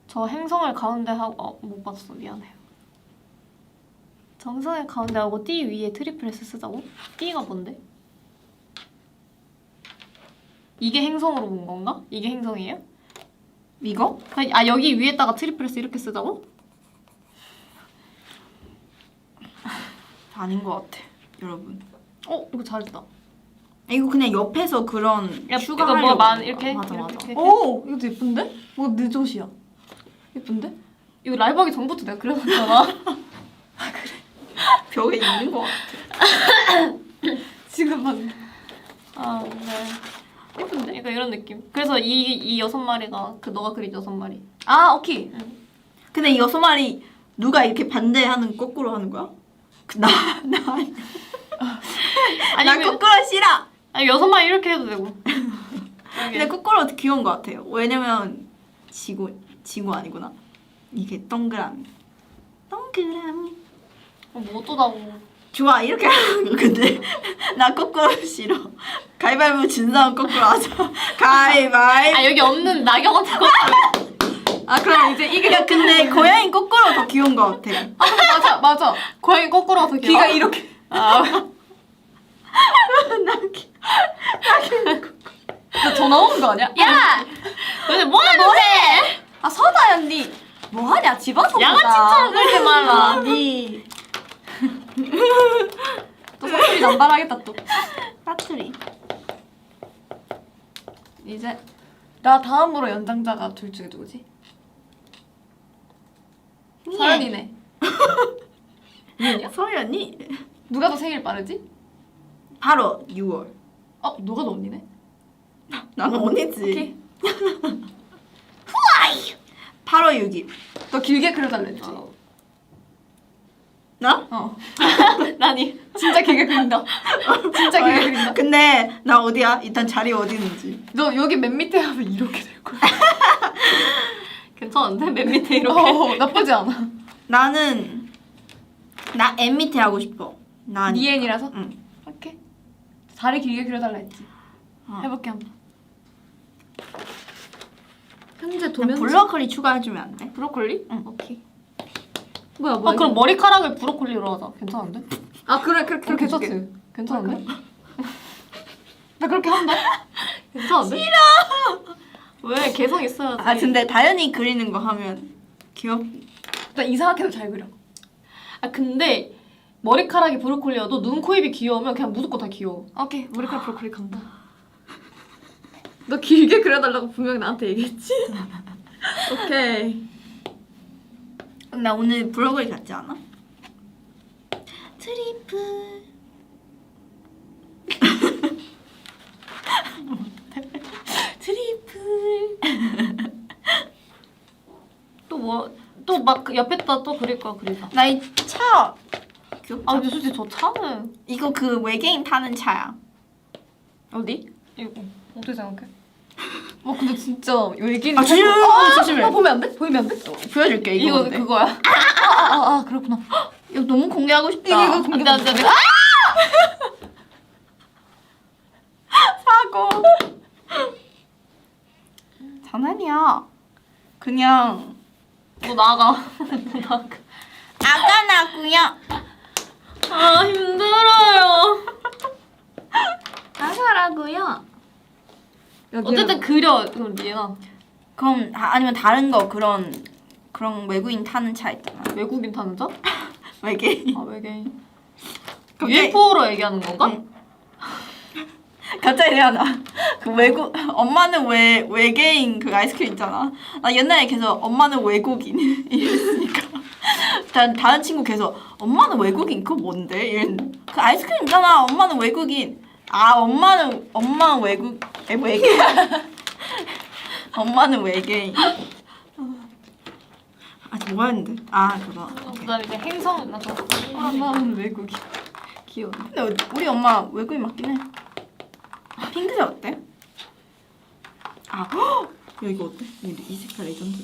[SPEAKER 2] 저 행성을 가운데 하고 못 봤어 미안해요. 정성을 가운데 하고 띠 위에 트리플 S 쓰자고? 띠가 뭔데? 이게 행성으로 본 건가? 이게 행성이에요?
[SPEAKER 1] 이거?
[SPEAKER 2] 여기 위에다가 트리플 S 이렇게 쓰자고?
[SPEAKER 1] 아닌 것 같아, 여러분.
[SPEAKER 2] 이거 잘했다.
[SPEAKER 1] 이거 그냥 옆에서 그런
[SPEAKER 2] 이거 뭐가 이렇게?
[SPEAKER 1] 맞아.
[SPEAKER 3] 오, 이것도 예쁜데? 뭐 내 젖이야. 예쁜데?
[SPEAKER 2] 이거 라이브 하기 전부터 내가 그려놨잖아.
[SPEAKER 1] 벽에 있는 것 같아.
[SPEAKER 3] 지금 봤네.
[SPEAKER 2] 네. 예쁜데? 그러니까 이런 느낌. 그래서 이 6마리가 그 너가 그린 6마리.
[SPEAKER 3] 오케이.
[SPEAKER 1] 근데 이 6마리 누가 이렇게 반대하는 거꾸로 하는 거야? 나 거꾸로 싫어.
[SPEAKER 2] 6마리 이렇게 해도 되고.
[SPEAKER 1] 근데 거꾸로 귀여운 것 같아요. 왜냐면 지구 아니구나. 이게 동그라미.
[SPEAKER 2] 뭐 어쩌다고.
[SPEAKER 1] 좋아 이렇게 하는 거. 근데 나 거꾸로 싫어. 가위바위보 진 사람 거꾸로 하자. 가위바위보.
[SPEAKER 2] 여기 없는 낙엽한테 거꾸로.
[SPEAKER 1] 그럼 이제 이게 근데 고양이 거꾸로 더 귀여운 것 같아.
[SPEAKER 3] 맞아.
[SPEAKER 2] 고양이 거꾸로 와서 귀여워.
[SPEAKER 3] 귀가 이렇게. 너 전화 오는 거 아니야?
[SPEAKER 2] 야! 너네 뭐 하는데?
[SPEAKER 3] 서다연 니 뭐하냐? 집 와서
[SPEAKER 2] 양아치처럼 그렇게 말라.
[SPEAKER 1] 니
[SPEAKER 3] 또 사투리 남발하겠다 또.
[SPEAKER 1] 사투리.
[SPEAKER 3] 이제 나 다음으로 연장자가 둘 중에 누구지? 서연이네. 니은이야?
[SPEAKER 1] 서연이
[SPEAKER 3] 누가 더 생일 빠르지?
[SPEAKER 1] 바로 6월.
[SPEAKER 3] 너가 너 언니네.
[SPEAKER 1] 나는 언니지.
[SPEAKER 3] 오케이.
[SPEAKER 1] 8월 6일.
[SPEAKER 3] 너 길게 그려달래 했지?
[SPEAKER 1] 나?
[SPEAKER 2] 나니.
[SPEAKER 3] 진짜 길게 그린다. 진짜 길게 그린다.
[SPEAKER 1] 근데 나 어디야? 일단 자리 어디 있는지.
[SPEAKER 3] 너 여기 맨 밑에 하면 이렇게 될 거야.
[SPEAKER 2] 괜찮은데? 맨 밑에 이렇게.
[SPEAKER 3] 나쁘지 않아.
[SPEAKER 1] 나 M 밑에 하고 싶어.
[SPEAKER 3] 니엔이라서?
[SPEAKER 1] 응.
[SPEAKER 3] 오케이. 다리 길게 그려달라 했지.
[SPEAKER 1] 어.
[SPEAKER 3] 해볼게 한번. 현재
[SPEAKER 1] 그냥
[SPEAKER 3] 도면
[SPEAKER 1] 블러커리 추가해주면 안 돼?
[SPEAKER 2] 브로콜리?
[SPEAKER 1] 응.
[SPEAKER 2] 오케이.
[SPEAKER 3] 뭐야
[SPEAKER 2] 그럼 머리카락을 브로콜리로 하자. 괜찮은데?
[SPEAKER 3] 그래 그렇게
[SPEAKER 2] 괜찮지?
[SPEAKER 3] 해줄게.
[SPEAKER 2] 괜찮은데?
[SPEAKER 3] 나 그렇게 한다.
[SPEAKER 2] 괜찮은데? 싫어! 왜? 개성 있어야지.
[SPEAKER 1] 근데 다현이 그리는 거 하면
[SPEAKER 3] 나 이상하게도 잘 그려.
[SPEAKER 2] 근데 머리카락이 브로콜리여도 눈, 코, 입이 귀여우면 그냥 무조건 다 귀여워.
[SPEAKER 3] 오케이 머리카락 브로콜리 간다. 너 길게 그려달라고 분명히 나한테 얘기했지? 오케이.
[SPEAKER 1] 나 오늘 블러거리 같지 않아? 트리플
[SPEAKER 2] 트리플. 또 뭐? 또 막 옆에다 또 그릴 거 그리자.
[SPEAKER 1] 나 이 차 귀엽다.
[SPEAKER 2] 아 근데 솔직히 저 차는
[SPEAKER 1] 이거 그 외계인 타는 차야.
[SPEAKER 2] 어디? 이거 어떻게 생각해?
[SPEAKER 3] 근데 진짜 외계인.
[SPEAKER 1] 조심해. 조심해.
[SPEAKER 3] 보면 안 돼? 보이면 안 돼?
[SPEAKER 1] 보여줄게 이거.
[SPEAKER 2] 이거
[SPEAKER 1] 근데.
[SPEAKER 2] 그거야?
[SPEAKER 3] 그렇구나.
[SPEAKER 1] 이거 너무 공개하고 싶다.
[SPEAKER 3] 이거 공개.
[SPEAKER 2] 안돼 안돼.
[SPEAKER 1] 사고. 장난이야. 그냥
[SPEAKER 2] 너 나가.
[SPEAKER 1] 아가 나고요.
[SPEAKER 2] 아 힘들어요.
[SPEAKER 4] 나가라고요.
[SPEAKER 2] 어쨌든 그려 그럼 리나.
[SPEAKER 1] 그럼 아니면 다른 거 그런 외국인 타는 차 있잖아.
[SPEAKER 2] 외국인 타는 자?
[SPEAKER 1] 외계인.
[SPEAKER 2] 아 외계인.
[SPEAKER 1] 갑자기-
[SPEAKER 2] UFO로 얘기하는 건가?
[SPEAKER 1] 응. 갑자기 생각나. 그 엄마는 외계인 그 아이스크림 있잖아. 나 옛날에 계속 엄마는 외국인 이랬으니까. 다른 친구 계속 엄마는 외국인 그거 뭔데? 이랬는데 그 아이스크림 있잖아. 엄마는 외국인. 아 엄마는 외계인. 엄마는 외계인. 아 뭐였는데? 아 그거.
[SPEAKER 2] 나 이제 행성 나서.
[SPEAKER 3] 엄마는 외국인.
[SPEAKER 2] 귀여워.
[SPEAKER 1] 근데 우리 엄마 외국인 맞긴 해. 핑크색 어때? 아, 헉! 야 이거 어때? 이 색깔 레전드.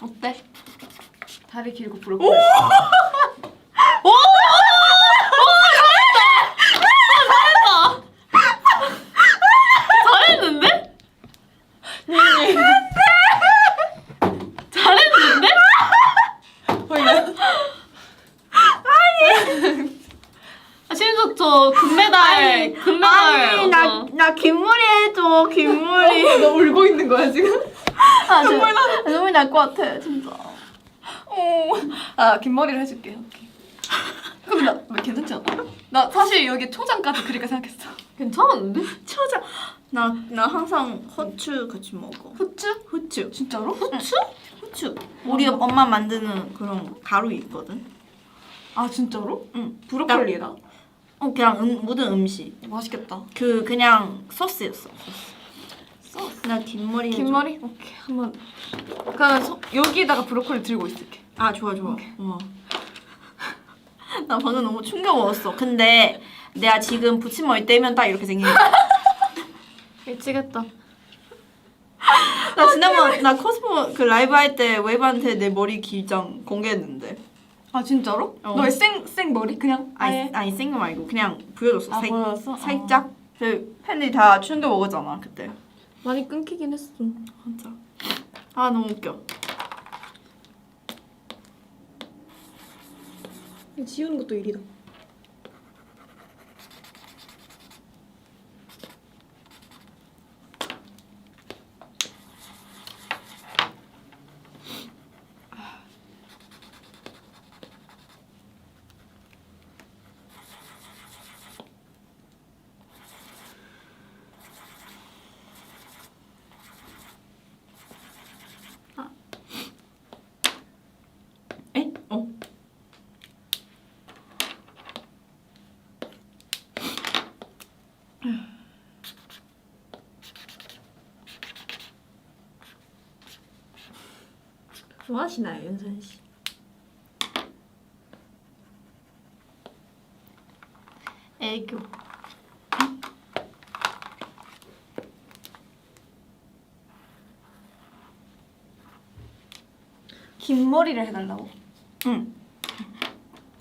[SPEAKER 3] 어때? 다리 길고 부럽고.
[SPEAKER 2] 잘했는데? 잘했는데? 아, 심지어 저 금메달
[SPEAKER 1] 아니
[SPEAKER 2] 어.
[SPEAKER 1] 나 긴머리 해줘 긴머리.
[SPEAKER 3] 너 울고 있는 거야 지금?
[SPEAKER 1] 눈물 날 것 같아 진짜.
[SPEAKER 3] 긴 머리를 해줄게. 오케이. 근데 나 괜찮지 않아? 나 사실 여기 초장까지 그릴까 생각했어.
[SPEAKER 2] 괜찮은데?
[SPEAKER 1] 초장. 나 항상 후추 같이 먹어. 후추.
[SPEAKER 3] 진짜로?
[SPEAKER 1] 후추. 우리 엄마 만드는 그런 가루 있거든.
[SPEAKER 3] 아 진짜로?
[SPEAKER 1] 응.
[SPEAKER 3] 브로콜리에다.
[SPEAKER 1] 그냥 모든 음식.
[SPEAKER 3] 맛있겠다.
[SPEAKER 1] 그냥 소스였어. 소스. 나 긴머리 해줘.
[SPEAKER 3] 긴 머리? 오케이 한번. 그러면 여기다가 브로콜리 들고 있을게.
[SPEAKER 1] 아 좋아. 나 방금 너무 충격 먹었어. 근데 내가 지금 붙임머리 떼면 딱 이렇게 생긴.
[SPEAKER 2] 미치겠다.
[SPEAKER 1] 나 지난번 나 코스모 그 라이브 할 때 웨이브한테 내 머리 길장 공개했는데.
[SPEAKER 3] 아 진짜로?
[SPEAKER 1] 어.
[SPEAKER 3] 너의 생 머리 그냥 아예.
[SPEAKER 1] 아니 생거 말고 그냥 보여줬어.
[SPEAKER 3] 보여줬어?
[SPEAKER 1] 살짝. 그 팬들이 다 충격 먹었잖아 그때.
[SPEAKER 2] 많이 끊기긴 했어.
[SPEAKER 1] 진짜. 아 너무 웃겨.
[SPEAKER 2] 지우는 것도 일이다.
[SPEAKER 1] 에? 어.
[SPEAKER 2] 뭐 하시나요, 윤선 씨? 애교.
[SPEAKER 3] 긴 머리를 해달라고.
[SPEAKER 1] 응.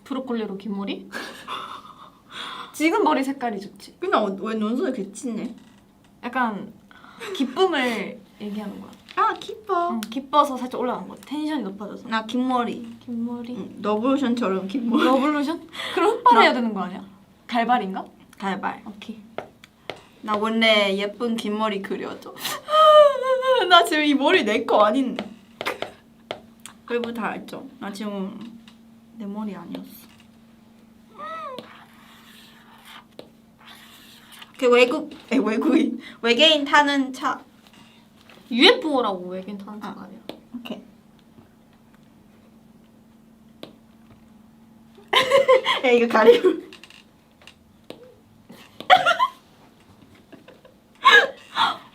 [SPEAKER 2] 브로콜리로 긴 머리?
[SPEAKER 3] 지금 머리 색깔이 좋지.
[SPEAKER 1] 근데 왜 눈썹이 그치네?
[SPEAKER 3] 약간 기쁨을 얘기하는 거야.
[SPEAKER 1] 아 기뻐.
[SPEAKER 3] 기뻐서 살짝 올라간 거야. 텐션이 높아져서.
[SPEAKER 1] 나 긴 머리.
[SPEAKER 3] 긴 머리.
[SPEAKER 1] 응. 너블로션처럼 긴 머리.
[SPEAKER 3] 러블로션? 그럼 흑발해야 되는 거 아니야? 갈발인가?
[SPEAKER 1] 갈발.
[SPEAKER 3] 오케이.
[SPEAKER 1] 나 원래 예쁜 긴 머리 그려줘. 나 지금 이 머리 내 거 아닌데. 그리고 다 알죠? 나 지금 내 머리 아니었어. 그 외계인 타는 차.
[SPEAKER 2] UFO라고 외계인 타는 차가 아니야.
[SPEAKER 1] 오케이. 야 이거 가리고.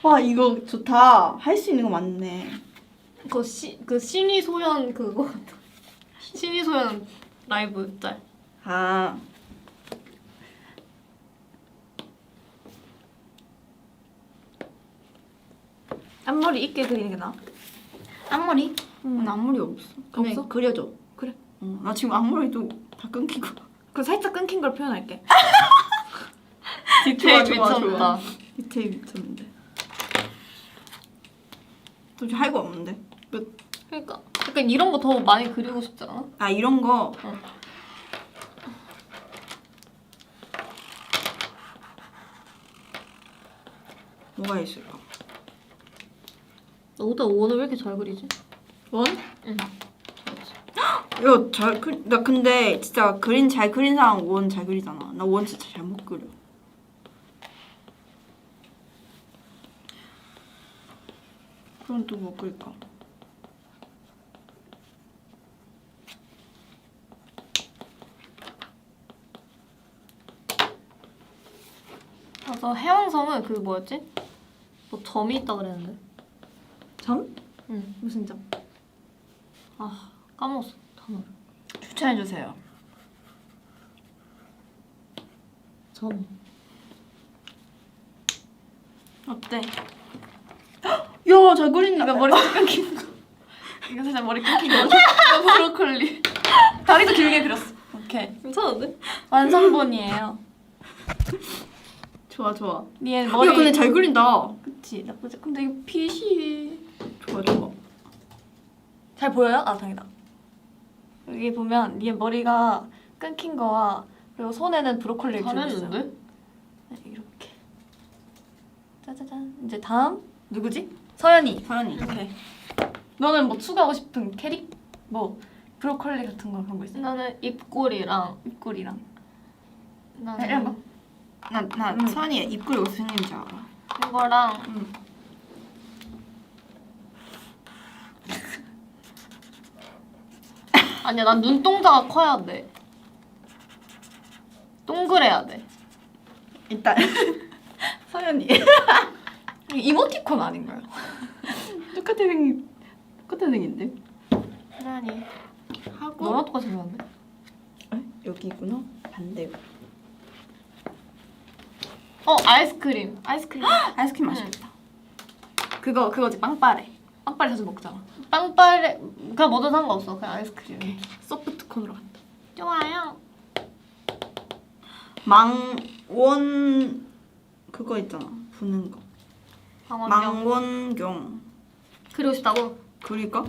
[SPEAKER 1] 와 이거 좋다. 할 수 있는 거 맞네.
[SPEAKER 2] 그 신이 소연 그거 같아. 신이 소연 라이브 짤.
[SPEAKER 1] 아.
[SPEAKER 3] 앞머리 있게 그리는 게 나아.
[SPEAKER 1] 앞머리? 나 앞머리 없어. 근데
[SPEAKER 3] 없어?
[SPEAKER 1] 그려줘.
[SPEAKER 3] 그래.
[SPEAKER 1] 나 지금 앞머리도 다 끊기고.
[SPEAKER 3] 그 살짝 끊긴 걸 표현할게.
[SPEAKER 2] 디테일 미쳤다.
[SPEAKER 1] 디테일 미쳤는데. 또 할 거 없는데. 끝.
[SPEAKER 2] 그러니까 약간 이런 거 더 많이 그리고 싶지 않아?
[SPEAKER 1] 아 이런 거. 뭐가 있을까?
[SPEAKER 2] 너보다 원을 왜 이렇게 잘 그리지?
[SPEAKER 1] 원?
[SPEAKER 2] 응.
[SPEAKER 1] 나 근데 진짜 그림 잘 그린 사람 원 잘 그리잖아. 나 원 진짜 잘 못 그려. 그럼 또 뭐 그릴까?
[SPEAKER 2] 맞아, 해왕성은 그 뭐였지? 뭐 점이 있다 그랬는데.
[SPEAKER 3] 점?
[SPEAKER 2] 응.
[SPEAKER 3] 무슨 점?
[SPEAKER 2] 아 까먹었어 단어를.
[SPEAKER 3] 추천해 주세요.
[SPEAKER 2] 점.
[SPEAKER 1] 어때? 야, 잘 그린다.
[SPEAKER 3] 이거 머리 살짝 끊긴 거. 이거 살짝 머리 끊긴 거. 이거 브로콜리. 다리도 길게 그렸어. 오케이.
[SPEAKER 2] 괜찮은데?
[SPEAKER 3] 완성본이에요.
[SPEAKER 1] 좋아, 좋아.
[SPEAKER 3] 니의 머리.
[SPEAKER 1] 야, 근데 잘 그린다.
[SPEAKER 3] 그치 나쁘지. 근데 이거 빛이
[SPEAKER 1] 좋아, 좋아.
[SPEAKER 3] 잘 보여요? 아 다행이다. 여기 보면 니의 머리가 끊긴 거와 그리고 손에는 브로콜리를 들고 있어요.
[SPEAKER 2] 잘했는데?
[SPEAKER 3] 네, 이렇게. 짜자잔. 이제 다음 누구지? 서연이.
[SPEAKER 1] 서연이.
[SPEAKER 3] 오케이. 너는 뭐 추가하고 싶은 캐릭? 뭐 브로콜리 같은 거 그런 거 있어?
[SPEAKER 2] 나는 입꼬리랑
[SPEAKER 3] 입꼬리랑.
[SPEAKER 2] 나는
[SPEAKER 3] 이런 거?
[SPEAKER 1] 나 서연이 입꼬리 어떻게 생긴지 알아.
[SPEAKER 2] 이거랑 아니야, 난 눈동자가 커야 돼. 동그래야 돼.
[SPEAKER 1] 일단 서연이.
[SPEAKER 3] 이모티콘 아닌가요?
[SPEAKER 1] 똑같은 생긴데.
[SPEAKER 2] 아니,
[SPEAKER 1] 하고
[SPEAKER 2] 너랑 똑같이 생겼는데?
[SPEAKER 1] 에? 여기 있구나. 반대로.
[SPEAKER 2] 아이스크림. 아이스크림.
[SPEAKER 1] 아이스크림 맛있겠다.
[SPEAKER 3] 그거지 빵빠레. 빵빠레 자주 먹잖아.
[SPEAKER 2] 빵빠레. 그냥 뭐든 상관없어. 그냥 아이스크림.
[SPEAKER 3] 소프트콘으로 간다.
[SPEAKER 2] 좋아요.
[SPEAKER 1] 망원 그거 있잖아. 부는 거.
[SPEAKER 2] 방원경.
[SPEAKER 1] 망원경
[SPEAKER 2] 그리고 싶다고?
[SPEAKER 1] 그릴까?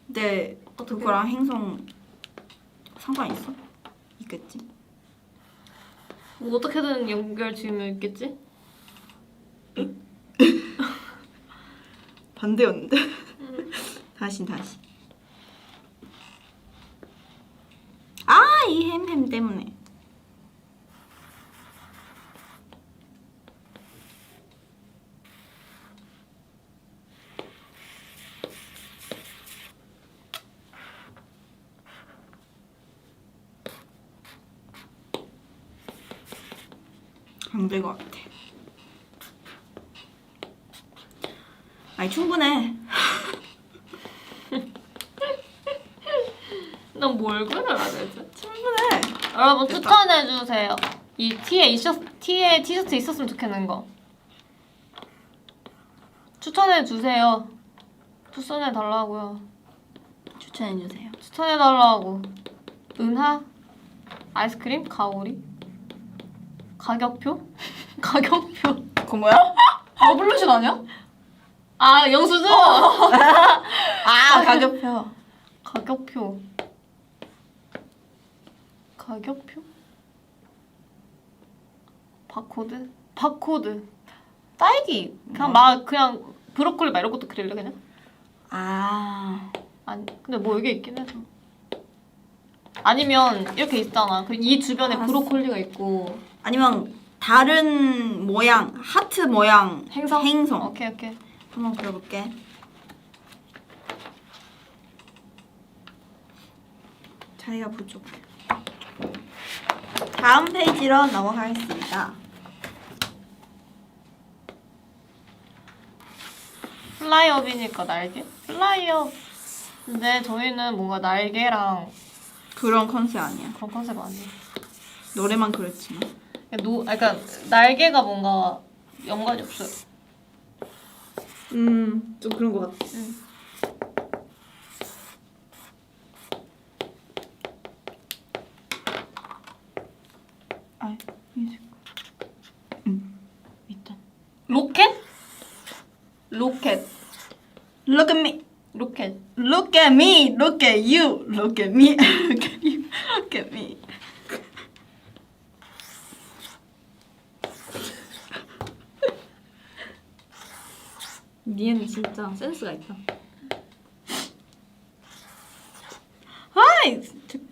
[SPEAKER 1] 근데
[SPEAKER 2] 어떻게?
[SPEAKER 1] 그거랑 행성 상관 있어? 있겠지.
[SPEAKER 2] 뭐 어떻게든 연결 지으면 있겠지?
[SPEAKER 1] 반대였는데. 다시. 이 햄 때문에. 안 될 것 같아. 아니 충분해.
[SPEAKER 2] 난 뭘 그려야 되지?
[SPEAKER 1] 충분해.
[SPEAKER 2] 여러분
[SPEAKER 1] 됐다.
[SPEAKER 2] 추천해주세요. 이 티에 티셔츠 있었으면 좋겠는 거. 추천해주세요. 추천해달라고요.
[SPEAKER 1] 추천해주세요.
[SPEAKER 2] 추천해달라고. 은하? 아이스크림? 가오리? 가격표? 가격표?
[SPEAKER 1] 그거 뭐야?
[SPEAKER 3] 러블루션 아니야?
[SPEAKER 2] 아 영수증!
[SPEAKER 1] 가격표.
[SPEAKER 2] 가격표. 가격표? 바코드? 바코드. 딸기. 그냥 브로콜리 막 이런 것도 그릴래 그냥?
[SPEAKER 1] 아.
[SPEAKER 2] 아니 근데 뭐 이게 있긴 해서. 아니면 이렇게 있잖아. 그 이 주변에
[SPEAKER 1] 알았어.
[SPEAKER 2] 브로콜리가 있고.
[SPEAKER 1] 아니면 다른 모양, 하트 모양 행성.
[SPEAKER 2] 오케이 오케이.
[SPEAKER 1] 한번 그려볼게. 자리가 부족해. 다음 페이지로 넘어가겠습니다.
[SPEAKER 2] 플라이업이니까 날개? 플라이업. 근데 저희는 뭔가 날개랑
[SPEAKER 1] 그런 컨셉 아니야.
[SPEAKER 2] 그런 컨셉 아니에요.
[SPEAKER 1] 노래만 그랬지만.
[SPEAKER 2] 그러니까 날개가 뭔가 연관이 없어요.
[SPEAKER 1] 좀 그런 것 같아. 아, 일단
[SPEAKER 2] 로켓? 로켓.
[SPEAKER 1] Look at me,
[SPEAKER 2] 로켓.
[SPEAKER 1] look at me, look at you, look at me, look at you, look at me.
[SPEAKER 3] 니는 진짜 센스가 있다.
[SPEAKER 1] 아이,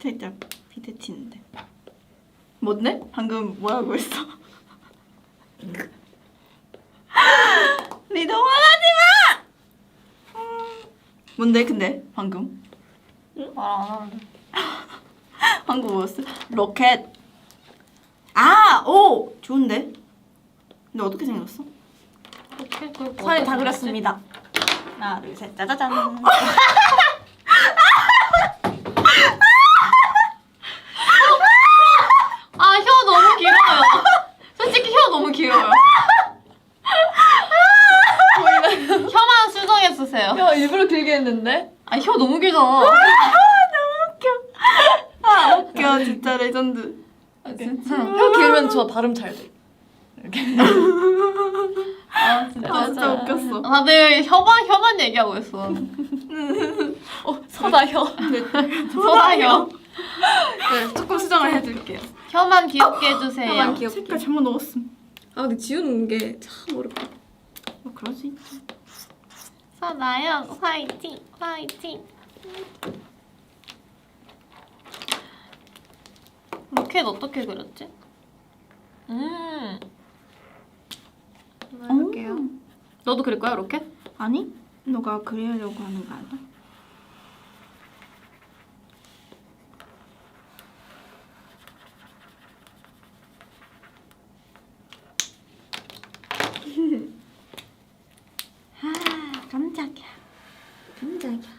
[SPEAKER 1] 살짝 비트 튀는데. 뭔데? 방금 뭐라고 했어? 리더 원하지 마! 뭔데 근데 방금?
[SPEAKER 2] 말 안 하는데.
[SPEAKER 1] 방금 뭐였어? 로켓. 아, 오, 좋은데. 근데 어떻게 생겼어?
[SPEAKER 2] 로켓 그걸 뭐
[SPEAKER 3] 선이 다
[SPEAKER 2] 어떻게
[SPEAKER 3] 그렸습니다. 하나, 둘, 셋, 짜자잔.
[SPEAKER 2] 아, 혀 너무 길어요. 솔직히 혀 너무 길어요. 혀만 수정해 주세요.
[SPEAKER 3] 야, 일부러 길게 했는데?
[SPEAKER 2] 아, 혀 너무 길잖아.
[SPEAKER 1] 아, 웃겨. 진짜 레전드.
[SPEAKER 2] 진짜.
[SPEAKER 3] 혀 길면 저 발음 잘 돼.
[SPEAKER 2] 아, 진짜.
[SPEAKER 1] 아, 진짜 웃겼어.
[SPEAKER 2] 다들 혀만 얘기하고 있어.
[SPEAKER 3] 서다혀.
[SPEAKER 2] 소다혀.
[SPEAKER 1] 네, 조금 수정을 해줄게요.
[SPEAKER 2] 혀만 귀엽게 해주세요.
[SPEAKER 3] 혀만 귀엽게.
[SPEAKER 1] 색깔 잘못 넣었음.
[SPEAKER 3] 아, 근데 지우는 게 참 어렵다.
[SPEAKER 1] 뭐 그럴 수 있지.
[SPEAKER 2] 서다영 화이팅 화이팅. 로켓 어떻게 그렸지? 해볼게요. 너도 그릴 거야 로켓?
[SPEAKER 1] 아니? 너가 그리려고 하는 거 아니야? 아, 깜짝이야. 깜짝이야.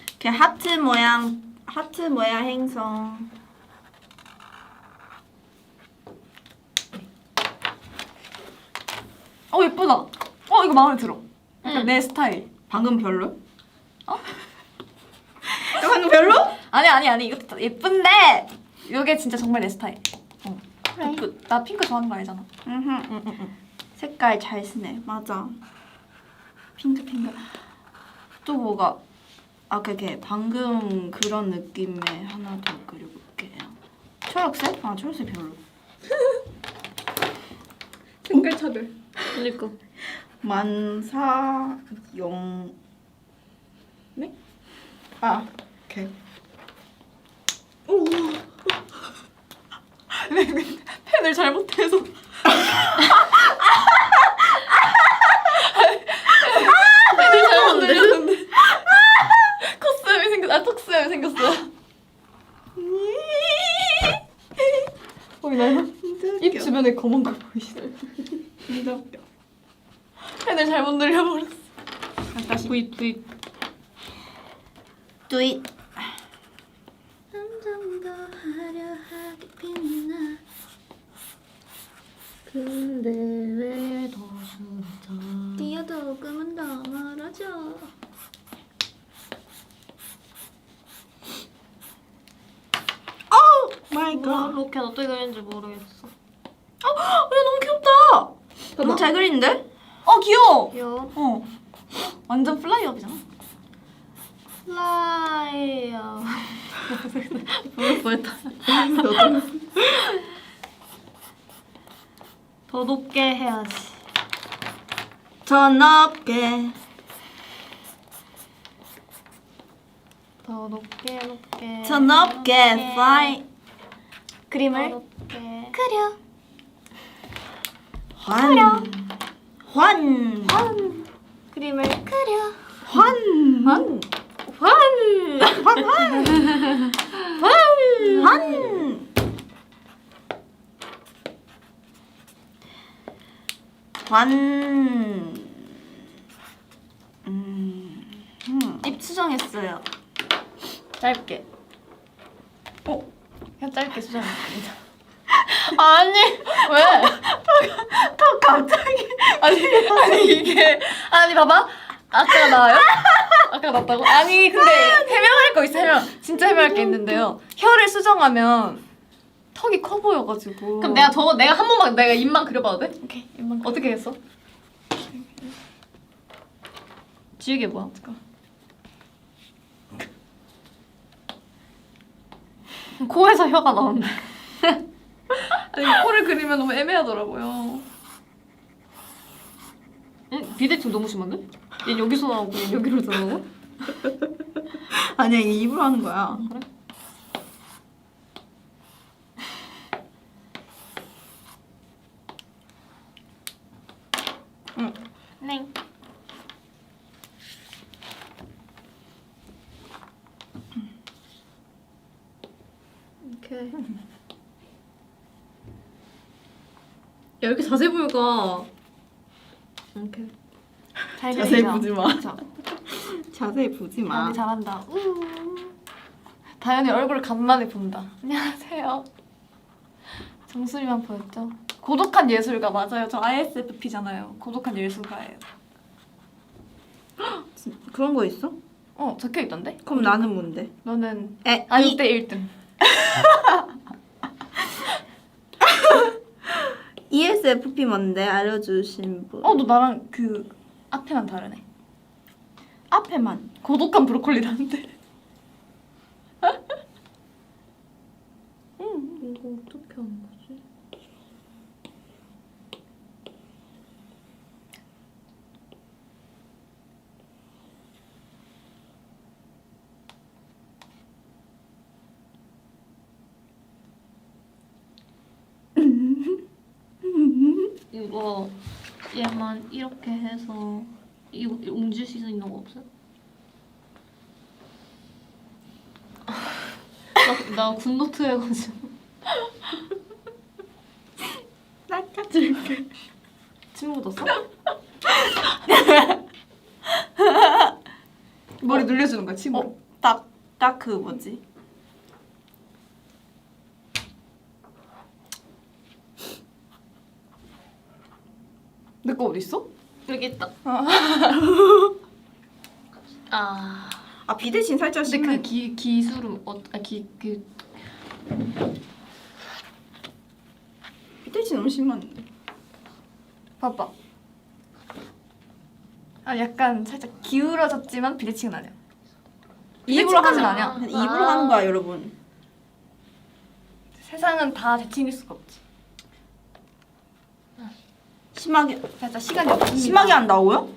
[SPEAKER 1] 이렇게 하트 모양 행성.
[SPEAKER 3] 예쁘다. 이거 마음에 들어. 약간
[SPEAKER 2] 응.
[SPEAKER 3] 내 스타일.
[SPEAKER 1] 방금 별로? 어? 이거 방금 별로?
[SPEAKER 3] 아니. 이것도 예쁜데 이게 진짜 정말 내 스타일.
[SPEAKER 1] 그래.
[SPEAKER 3] 나 핑크 좋아하는 거 알잖아.
[SPEAKER 1] 색깔 잘 쓰네. 맞아. 핑크. 또 뭐가? 아, 그게 방금 그런 느낌의 하나 더 그려볼게요. 초록색? 아, 초록색 별로.
[SPEAKER 3] 색깔 차별.
[SPEAKER 2] 그니까.
[SPEAKER 1] 만사용. 네? 아, 오케이.
[SPEAKER 3] 펜을 잘못해서. 펜을 잘못 늘렸는데. 턱수염이 생겼어. 보이나요? 입 주변에 검은 거 보이시나요?
[SPEAKER 1] 진짜 웃겨.
[SPEAKER 3] 펜을 잘못 늘려버렸어.
[SPEAKER 1] 다시.
[SPEAKER 2] V
[SPEAKER 1] Do it.
[SPEAKER 3] 한점 더 화려하게 빛나. 근데 왜 더 숨차? 뛰어도 꿈은 더 멀어져.
[SPEAKER 1] 마이 갓.
[SPEAKER 2] 로켓 어떻게 그리는지 모르겠어.
[SPEAKER 1] 야, 너무 귀엽다. 너무 잘 그리는데?
[SPEAKER 3] 귀여워.
[SPEAKER 2] 귀여워.
[SPEAKER 3] 완전 플라이업이잖아.
[SPEAKER 2] 플라이어.
[SPEAKER 1] 뭐였다.
[SPEAKER 2] 더 높게 해야지.
[SPEAKER 1] 더 높게.
[SPEAKER 2] 더 높게 높게.
[SPEAKER 1] 더 높게 fly.
[SPEAKER 2] 더
[SPEAKER 3] 그림을
[SPEAKER 2] 높게.
[SPEAKER 3] 그려.
[SPEAKER 1] 환.
[SPEAKER 3] 그림을 그려.
[SPEAKER 1] 환. 입 수정했어요.
[SPEAKER 3] 짧게. 그냥 짧게 수정했습니다.
[SPEAKER 2] 아니 왜?
[SPEAKER 1] 또 갑자기.
[SPEAKER 3] 아니 이게 봐봐. 아까 나요? 아까 났다고? 아니 근데 해명할 거 있어. 진짜 해명할 게 있는데요. 혀를 수정하면 턱이 커 보여가지고.
[SPEAKER 2] 그럼 내가 한 번만 내가 입만 그려봐도 돼?
[SPEAKER 3] 오케이 입만 그려.
[SPEAKER 2] 어떻게 했어? 지우개 뭐야? 코에서 혀가 나온대.
[SPEAKER 3] 아니 코를 그리면 너무 애매하더라고요.
[SPEAKER 2] 응? 비대칭 너무 심한데? 얘 여기서 나오고 얘 여기로 나오고?
[SPEAKER 1] 아니야 이게 입으로 하는 거야.
[SPEAKER 2] 그래?
[SPEAKER 1] 응.
[SPEAKER 2] 네. 오케이. 야 이렇게 자세히 보니까 오케이.
[SPEAKER 3] 잘
[SPEAKER 1] 자세히
[SPEAKER 3] 그리죠?
[SPEAKER 1] 보지 마.
[SPEAKER 3] 자,
[SPEAKER 1] 자세히 보지 마.
[SPEAKER 3] 다현이 잘한다. 다현이 얼굴 간만에 본다. 안녕하세요. 정수리만 보였죠? 고독한 예술가 맞아요. 저 ISFP잖아요. 고독한 예술가예요.
[SPEAKER 1] 그런 거 있어?
[SPEAKER 3] 적혀 있던데?
[SPEAKER 1] 그럼 나는 뭔데?
[SPEAKER 3] 너는
[SPEAKER 1] 에,
[SPEAKER 3] 아육대 1등.
[SPEAKER 1] ESFP 뭔데? 알려주신 분.
[SPEAKER 3] 너 나랑 그 앞에만 다르네.
[SPEAKER 1] 앞에만.
[SPEAKER 3] 고독한 브로콜리라는데.
[SPEAKER 2] 이거 어떻게 하는 거지? 이거 얘만 이렇게 해서 이거 옮길 수 있는 거 없어요? 나 굿노트 해가지고
[SPEAKER 1] 닦아줄게.
[SPEAKER 3] 침 묻었어?
[SPEAKER 1] 머리 눌려주는 거야, 침으로. 딱 그 뭐지?
[SPEAKER 3] 내 거 어디 있어?
[SPEAKER 2] 여기 있다. 아
[SPEAKER 1] 아 비대칭 살짝
[SPEAKER 2] 근데
[SPEAKER 1] 심해.
[SPEAKER 2] 그 기술은
[SPEAKER 1] 비대칭 너무 심한데.
[SPEAKER 3] 봐봐. 약간 살짝 기울어졌지만 비대칭은 아니야.
[SPEAKER 1] 입으로 하는
[SPEAKER 3] 비대칭까지는
[SPEAKER 1] 아니야.
[SPEAKER 3] 아니야.
[SPEAKER 1] 그냥 입으로 하는 거야, 여러분.
[SPEAKER 3] 세상은 다 대칭일 수가 없지.
[SPEAKER 1] 심하게
[SPEAKER 3] 살짝 시간이 없습니다.
[SPEAKER 1] 심하게 한다고요?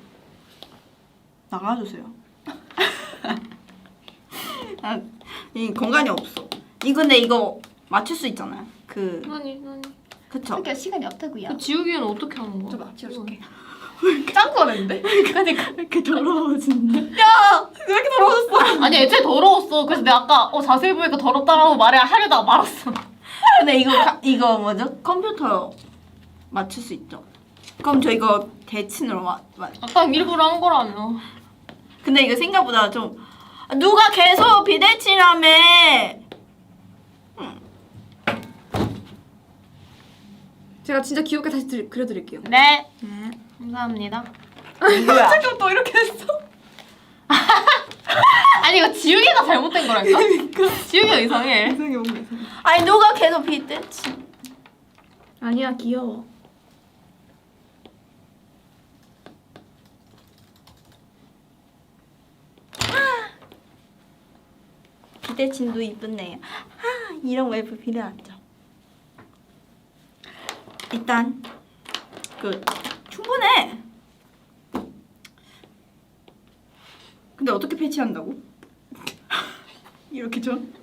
[SPEAKER 1] 나가주세요. 아, 이 공간이 없어. 근데 이거 맞출 수 있잖아요.
[SPEAKER 2] 아니
[SPEAKER 1] 그쵸?
[SPEAKER 3] 그러니까 시간이 없다고요.
[SPEAKER 2] 지우개는 어떻게 하는 거야?
[SPEAKER 3] 줘봐, 지워줄게. 짱구가 됐는데?
[SPEAKER 1] 그러니까 이렇게 더러워진다.
[SPEAKER 3] 야! 왜 이렇게 더러워졌어?
[SPEAKER 2] 아니 애초에 더러웠어. 그래서 내가 아까 자세히 보니까 더럽다라고 하려다가 말았어.
[SPEAKER 1] 근데 이거 뭐죠? 컴퓨터 맞출 수 있죠? 그럼 저 이거 대칭으로
[SPEAKER 2] 아까 일부러 한 거라며.
[SPEAKER 1] 근데 이거 생각보다 좀 누가 계속 비대칭하며.
[SPEAKER 3] 제가 진짜 귀엽게 다시 그려드릴게요.
[SPEAKER 2] 네. 감사합니다.
[SPEAKER 1] 누구야?
[SPEAKER 3] 잠깐 또 이렇게 했어?
[SPEAKER 2] 아니 이거 지우개가 잘못된 거라니까? 지우개가 이상해.
[SPEAKER 3] 이상해 뭔가 이상해.
[SPEAKER 1] 아니 누가 계속 비대칭.
[SPEAKER 3] 아니야 귀여워.
[SPEAKER 1] 비대칭도 이쁘네요. 이런 웨브 필요하죠. 일단 충분해. 근데 어떻게 패치한다고? 이렇게 좀?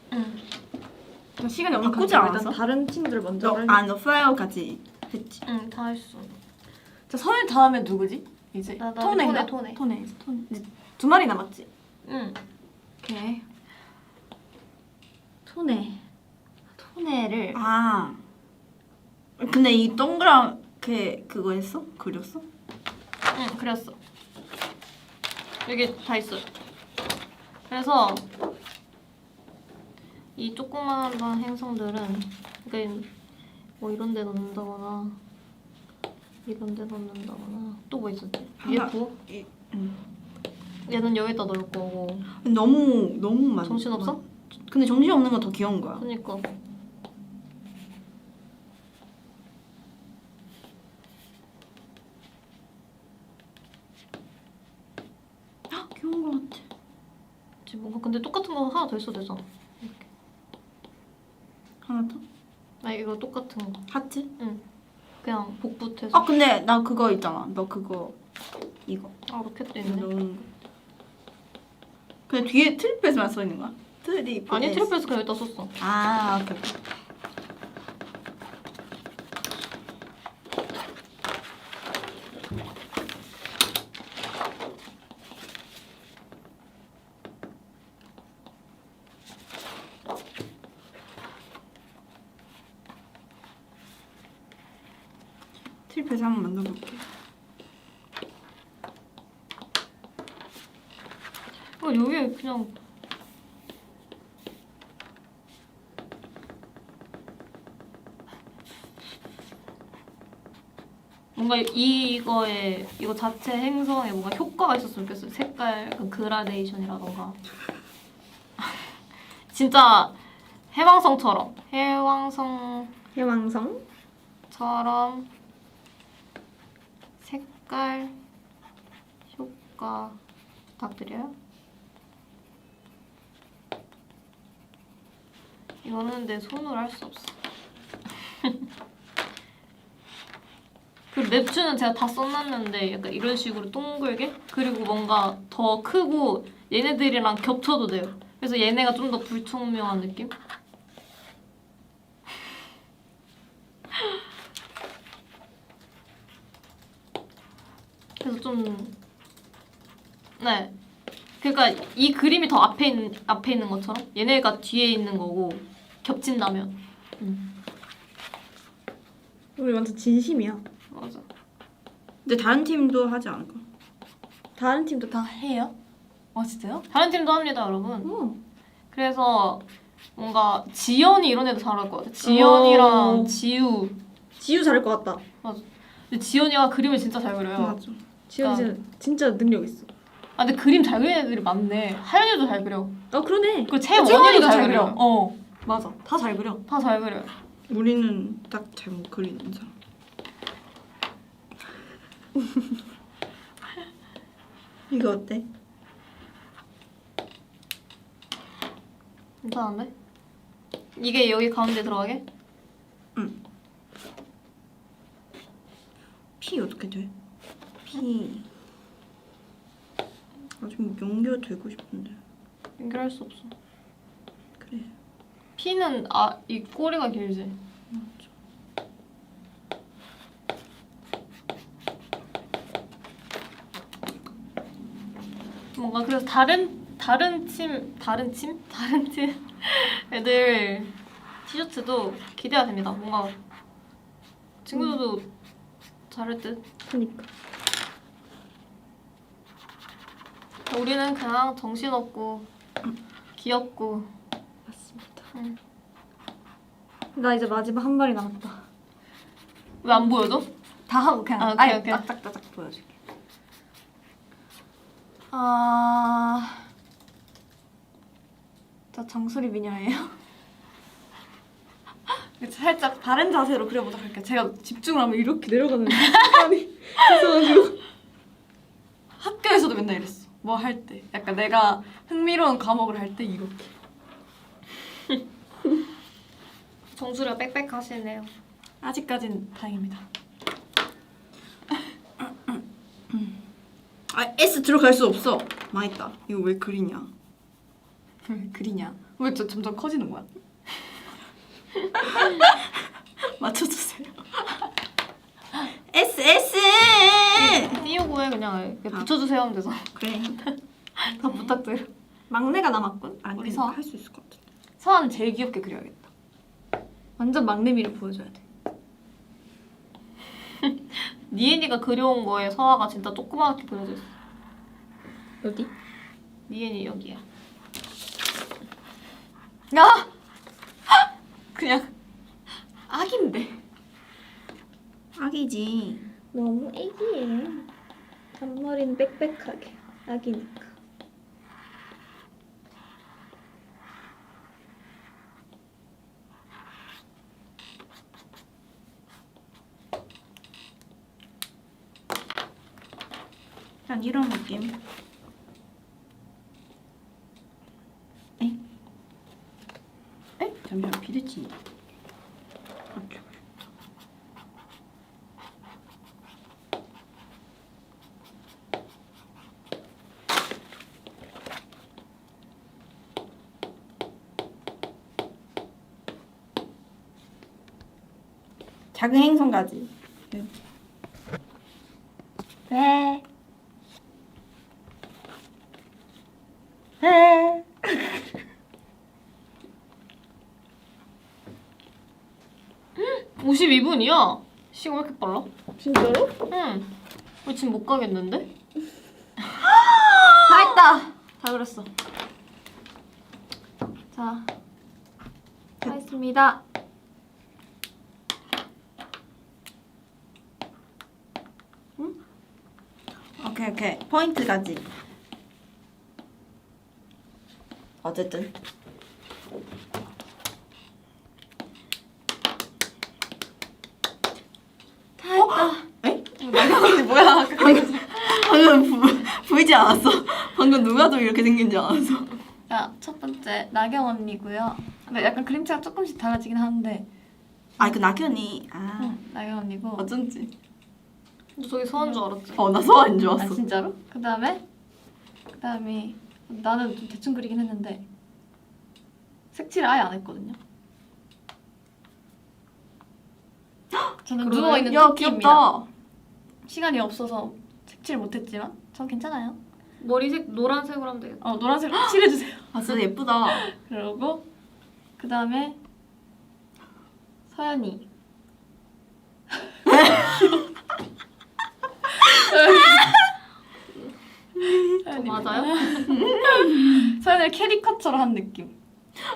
[SPEAKER 3] 시간이
[SPEAKER 1] 바꾸지
[SPEAKER 3] 없는
[SPEAKER 1] 않았어?
[SPEAKER 3] 일단 다른 팀들 먼저 할래.
[SPEAKER 1] 너 플라이어 같이 했지?
[SPEAKER 2] 응, 다 했어.
[SPEAKER 3] 자, 선일 다음에 누구지? 이제
[SPEAKER 2] 나
[SPEAKER 3] 토네인가?
[SPEAKER 2] 토네.
[SPEAKER 3] 토네. 이제 2마리 남았지?
[SPEAKER 2] 응.
[SPEAKER 3] 오케이. 토네를
[SPEAKER 1] 아. 근데 이 동그랗게 그거 했어? 그렸어?
[SPEAKER 2] 응, 그렸어. 여기 다 있어. 그래서 이 조그마한 행성들은 그러니까 뭐 이런 데 넣는다거나 이런 데 넣는다거나 또 뭐 있었지? 얘
[SPEAKER 1] 하나.
[SPEAKER 2] 부어?
[SPEAKER 1] 응.
[SPEAKER 2] 얘는 여기다 넣을 거고.
[SPEAKER 1] 너무 많아.
[SPEAKER 2] 정신없어?
[SPEAKER 1] 근데 정신없는 건 더 귀여운 거야.
[SPEAKER 2] 그니까.
[SPEAKER 1] 귀여운 거 같아.
[SPEAKER 2] 지금 뭔가 근데 똑같은 거 하나 더 있어도 되잖아. 이렇게.
[SPEAKER 1] 하나 더?
[SPEAKER 2] 아 이거 똑같은 거.
[SPEAKER 1] 하트?
[SPEAKER 2] 그냥 복붙해서.
[SPEAKER 1] 근데 나 그거 있잖아. 너 그거 이거
[SPEAKER 2] 아 로켓도
[SPEAKER 1] 이거
[SPEAKER 2] 있네.
[SPEAKER 1] 넣는 거. 그냥 뒤에 트리플스만 써 있는 거야? 트리플스.
[SPEAKER 2] 아니 트리플스 그냥 여기다 썼어.
[SPEAKER 1] 아 오케이. 트리플스 한번 만들어볼게.
[SPEAKER 2] 여기에 그냥 뭔가 이거 자체 행성에 뭔가 효과가 있었으면 좋겠어요. 색깔 그 그라데이션이라던가 진짜 해왕성처럼
[SPEAKER 3] 해왕성
[SPEAKER 2] 색깔 효과 부탁드려요. 이거는 내 손으로 할 수 없어. 그리고 nep튠은 제가 다 써놨는데 약간 이런 식으로 동글게 그리고 뭔가 더 크고 얘네들이랑 겹쳐도 돼요. 그래서 얘네가 좀 더 불투명한 느낌? 그래서 네. 그러니까 이 그림이 더 앞에 있는 것처럼 얘네가 뒤에 있는 거고 겹친다면.
[SPEAKER 3] 우리 완전 진심이야.
[SPEAKER 2] 맞아.
[SPEAKER 1] 근데 다른 팀도 하지 않을까?
[SPEAKER 3] 다른 팀도 다 해요? 아 진짜요?
[SPEAKER 2] 다른 팀도 합니다, 여러분.
[SPEAKER 3] 오.
[SPEAKER 2] 그래서 뭔가 지연이 이런 애도 잘할 것 같아. 지연이랑
[SPEAKER 3] 오.
[SPEAKER 2] 지우.
[SPEAKER 3] 지우 잘할 것 같다.
[SPEAKER 2] 맞아. 근데 지연이가 그림을 진짜 잘 그려요.
[SPEAKER 1] 맞아.
[SPEAKER 3] 지우 진짜 능력 있어.
[SPEAKER 2] 아 근데 그림 잘 그리는 애들이 많네. 하연이도 잘 그려.
[SPEAKER 3] 그러네.
[SPEAKER 2] 그 채원이도 잘 그려.
[SPEAKER 3] 맞아. 다 잘 그려.
[SPEAKER 2] 다 잘 그려.
[SPEAKER 1] 우리는 딱 잘못 그리는 사람. 이거 어때?
[SPEAKER 2] 괜찮은데? 이게 여기 가운데 들어가게?
[SPEAKER 1] 피 어떻게 돼? 피. 좀 연결되고 싶은데.
[SPEAKER 2] 연결할 수 없어.
[SPEAKER 1] 그래.
[SPEAKER 2] 피는 이 꼬리가 길지. 뭔가 그래서 다른 팀 애들 티셔츠도 기대가 됩니다. 뭔가 친구들도 잘할 듯.
[SPEAKER 3] 그니까.
[SPEAKER 2] 우리는 그냥 정신없고 귀엽고.
[SPEAKER 3] 맞습니다.
[SPEAKER 2] 응.
[SPEAKER 3] 나 이제 마지막 한 발이 남았다.
[SPEAKER 2] 왜 안 보여줘?
[SPEAKER 3] 다 하고 그냥
[SPEAKER 2] 오케이,
[SPEAKER 3] 아예
[SPEAKER 2] 오케이.
[SPEAKER 3] 딱딱딱딱 보여줄게. 자 정수리 미녀예요. 살짝 바른 자세로 그려보도록 할게요. 제가 집중을 하면 이렇게 내려가는 습관이 있어가지고 학교에서도 맨날 이랬어. 뭐 할 때, 약간 내가 흥미로운 과목을 할 때 이렇게.
[SPEAKER 2] 정수리가 빽빽하시네요.
[SPEAKER 3] 아직까진 다행입니다.
[SPEAKER 1] 아 S 들어갈 수 없어. 망했다. 이거 왜 그리냐?
[SPEAKER 3] 왜 그리냐? 왜 저 점점 커지는 거야?
[SPEAKER 1] 맞춰주세요. S S.
[SPEAKER 2] 띄우고 해 그냥
[SPEAKER 1] 아.
[SPEAKER 2] 붙여주세요 하면 돼서.
[SPEAKER 1] 그래.
[SPEAKER 3] 더 부탁드려.
[SPEAKER 2] 막내가 남았군.
[SPEAKER 1] 아,
[SPEAKER 3] 우리 서.
[SPEAKER 1] 할수 있을 것 같아.
[SPEAKER 3] 서아는 제일 귀엽게 그려야겠다. 완전 막내미를 보여줘야 돼.
[SPEAKER 2] 니엔이가 그려온 거에 서아가 진짜 조그맣게 그려져 있어.
[SPEAKER 3] 어디?
[SPEAKER 2] 니엔이 여기야.
[SPEAKER 3] 야! 그냥 아기인데.
[SPEAKER 1] 아기지.
[SPEAKER 3] 너무 애기예요. 앞머리는 빽빽하게. 아기니까.
[SPEAKER 1] 약간 이런 느낌. 에? 에? 잠시만 비대칭. 맞죠? 작은 행성까지.
[SPEAKER 3] 네.
[SPEAKER 1] 에.
[SPEAKER 2] 52분이야. 시간 왜 이렇게 빨라?
[SPEAKER 3] 진짜로?
[SPEAKER 2] 응. 우리 지금 못 가겠는데?
[SPEAKER 3] 다 했다. 다 그렸어. 자, 다 했습니다.
[SPEAKER 1] 오케이 오케이 포인트까지. 어쨌든
[SPEAKER 3] 다 했다.
[SPEAKER 1] 에?
[SPEAKER 3] 나경언니 뭐야?
[SPEAKER 1] 방금 보이지 않았어? 방금 누가 더 이렇게 생긴 줄 알았어.
[SPEAKER 3] 자, 첫 번째 나경언니고요. 근데 약간 그림체가 조금씩 달라지긴 하는데,
[SPEAKER 1] 아 그 낙현이 아
[SPEAKER 3] 나경언니고.
[SPEAKER 1] 어쩐지.
[SPEAKER 2] 너 저기 서한 줄 알았지?
[SPEAKER 1] 나 소아인 줄
[SPEAKER 3] 아
[SPEAKER 1] 알았어.
[SPEAKER 3] 진짜로? 그다음에 나는 좀 대충 그리긴 했는데 색칠을 아예 안 했거든요. 저는
[SPEAKER 2] 그러네.
[SPEAKER 3] 누워 있는
[SPEAKER 1] 야
[SPEAKER 3] 토끼입니다.
[SPEAKER 1] 귀엽다.
[SPEAKER 3] 시간이 없어서 색칠 못했지만 전 괜찮아요.
[SPEAKER 2] 머리색 노란색으로 하면 되겠다.
[SPEAKER 3] 노란색 칠해주세요.
[SPEAKER 1] 아 진짜 예쁘다.
[SPEAKER 3] 그러고 그다음에 서연이.
[SPEAKER 2] 맞아요?
[SPEAKER 3] 서연을 캐리커처로 한 느낌.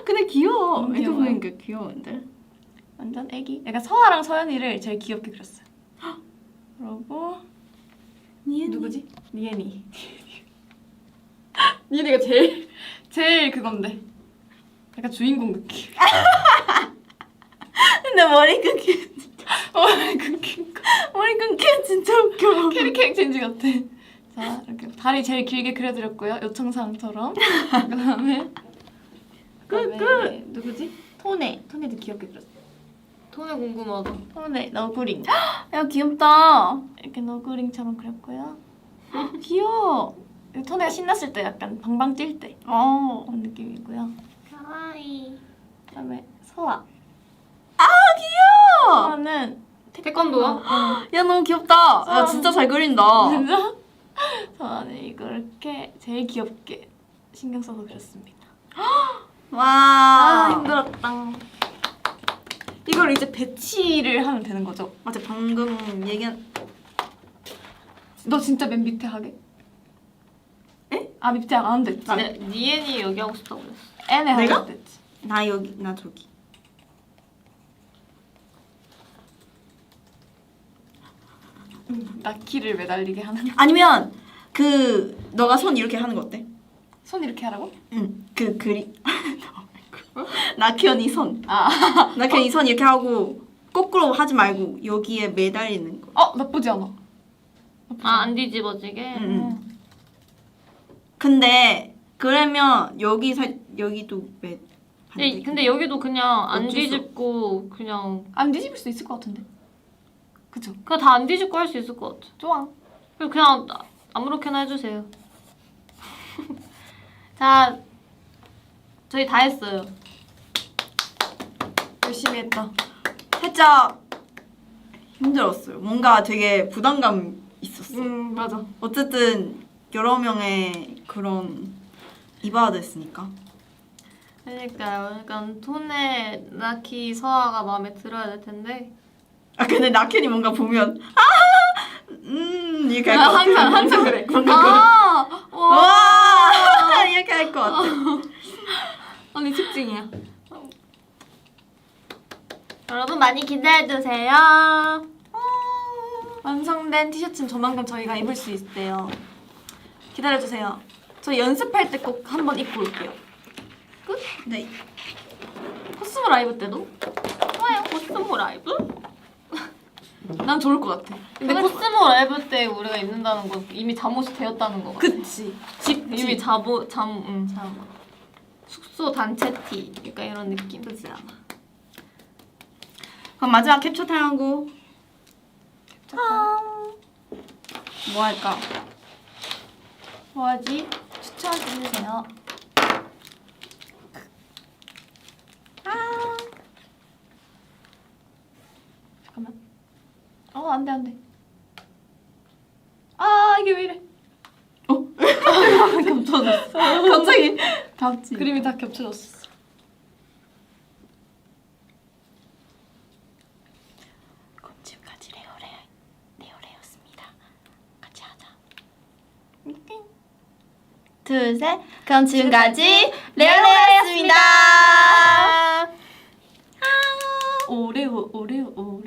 [SPEAKER 1] 근데 귀여워.
[SPEAKER 3] 너무
[SPEAKER 1] 이렇게
[SPEAKER 3] 귀여워요.
[SPEAKER 1] 보니까 귀여운데.
[SPEAKER 3] 완전 애기. 약간 서아랑 서연이를 제일 귀엽게 그렸어요. 그러고 누구지? 니엔이. 니엔이가 제일 그건데. 약간 주인공 느낌.
[SPEAKER 1] 근데 머리 끊기
[SPEAKER 3] 머리 끊긴 거.
[SPEAKER 1] 머리 끊기 진짜 웃겨.
[SPEAKER 3] 캐릭터 액체인지 같아. 자 이렇게 다리 제일 길게 그려드렸고요. 요청사항처럼. 그다음에 누구지? 토네도 귀엽게 그렸어요.
[SPEAKER 2] 톤에 궁금하다.
[SPEAKER 3] 토네 너구링.
[SPEAKER 1] 야 귀엽다.
[SPEAKER 3] 이렇게 너구링처럼 그렸고요.
[SPEAKER 1] 귀여워.
[SPEAKER 3] 토네가 신났을 때 약간 방방 뛸 때 그런 느낌이고요.
[SPEAKER 2] 가와이.
[SPEAKER 3] 그다음에 서아.
[SPEAKER 1] 귀여워.
[SPEAKER 3] 서아는
[SPEAKER 2] 태권도야?
[SPEAKER 1] 야 너무 귀엽다. 야 진짜 잘 그린다.
[SPEAKER 3] 진짜? 서아는 이렇게 제일 귀엽게 신경 써서 그렸습니다.
[SPEAKER 1] 와.
[SPEAKER 3] 힘들었다. 이걸 이제 배치를 하면 되는 거죠?
[SPEAKER 1] 맞아 방금 얘기한.
[SPEAKER 3] 너 진짜 맨 밑에 하게? 에? 아 밑에 안 됐지?
[SPEAKER 2] 네, 니엔이 여기 하고 싶다고 그랬어.
[SPEAKER 3] N에
[SPEAKER 1] 내가?
[SPEAKER 3] 하면 됐지.
[SPEAKER 1] 나 여기 나 저기.
[SPEAKER 3] 나키를 매달리게 하는.
[SPEAKER 1] 아니면 그 너가 손 이렇게 하는 거 어때?
[SPEAKER 3] 손 이렇게 하라고?
[SPEAKER 1] 응. 그 그리. 나키언이 손.
[SPEAKER 3] 아.
[SPEAKER 1] 나키언이 손 이렇게 하고 거꾸로 하지 말고 여기에 매달리는 거.
[SPEAKER 3] 나쁘지 않아.
[SPEAKER 2] 아, 안 뒤집어지게?
[SPEAKER 1] 응. 근데 그러면 여기도
[SPEAKER 2] 근데 여기도 그냥 안
[SPEAKER 1] 어쩔 수
[SPEAKER 2] 뒤집고 그냥
[SPEAKER 3] 안 뒤집을 수 있을 것 같은데. 그쵸?
[SPEAKER 2] 그냥 다 안 뒤집고 할 수 있을 것 같아.
[SPEAKER 3] 좋아.
[SPEAKER 2] 그냥 아무렇게나 해주세요. 자, 저희 다 했어요.
[SPEAKER 3] 열심히 했다.
[SPEAKER 1] 살짝 힘들었어요. 뭔가 되게 부담감 있었어.
[SPEAKER 3] 맞아.
[SPEAKER 1] 어쨌든 여러 명의 그런 이바가 됐으니까.
[SPEAKER 2] 그러니까요. 약간 톤의 나키 서아가 마음에 들어야 될 텐데.
[SPEAKER 1] 아 근데 나켄이 뭔가 보면 이렇게 할 것 같아.
[SPEAKER 3] 항상 그래.
[SPEAKER 1] 뭔가 와 이렇게 할 것 같아.
[SPEAKER 3] 언니 특징이야.
[SPEAKER 2] 여러분 많이 기대해주세요.
[SPEAKER 3] 완성된 티셔츠는 조만간 저희가 입을 수 있대요. 기다려주세요. 저희 연습할 때 꼭 한번 입고 올게요.
[SPEAKER 1] 네.
[SPEAKER 3] 코스모 라이브 때도?
[SPEAKER 2] 좋아요. 코스모 라이브?
[SPEAKER 3] 난 좋을 것 같아.
[SPEAKER 2] 근데 코스모 라이브 때 우리가 입는다는 건 이미 잠옷이 되었다는 거 같아.
[SPEAKER 3] 그치.
[SPEAKER 2] 이미 숙소 단체 티. 그러니까 이런 느낌.
[SPEAKER 3] 그치 않아.
[SPEAKER 1] 그럼 마지막 캡처 타임하고 뭐 할까?
[SPEAKER 2] 뭐하지?
[SPEAKER 3] 추천해주세요. 잠깐만. 안 돼, 안 돼. 이게 왜 이래?
[SPEAKER 1] 겹쳐졌어. 갑자기 답지.
[SPEAKER 3] 그림이 다 겹쳐졌어.
[SPEAKER 1] 그럼 지금까지 레오레였습니다. 같이 하자.
[SPEAKER 3] 둘, 셋. 그럼 지금까지 레오레였습니다. 오레오, 오레오, 오레오.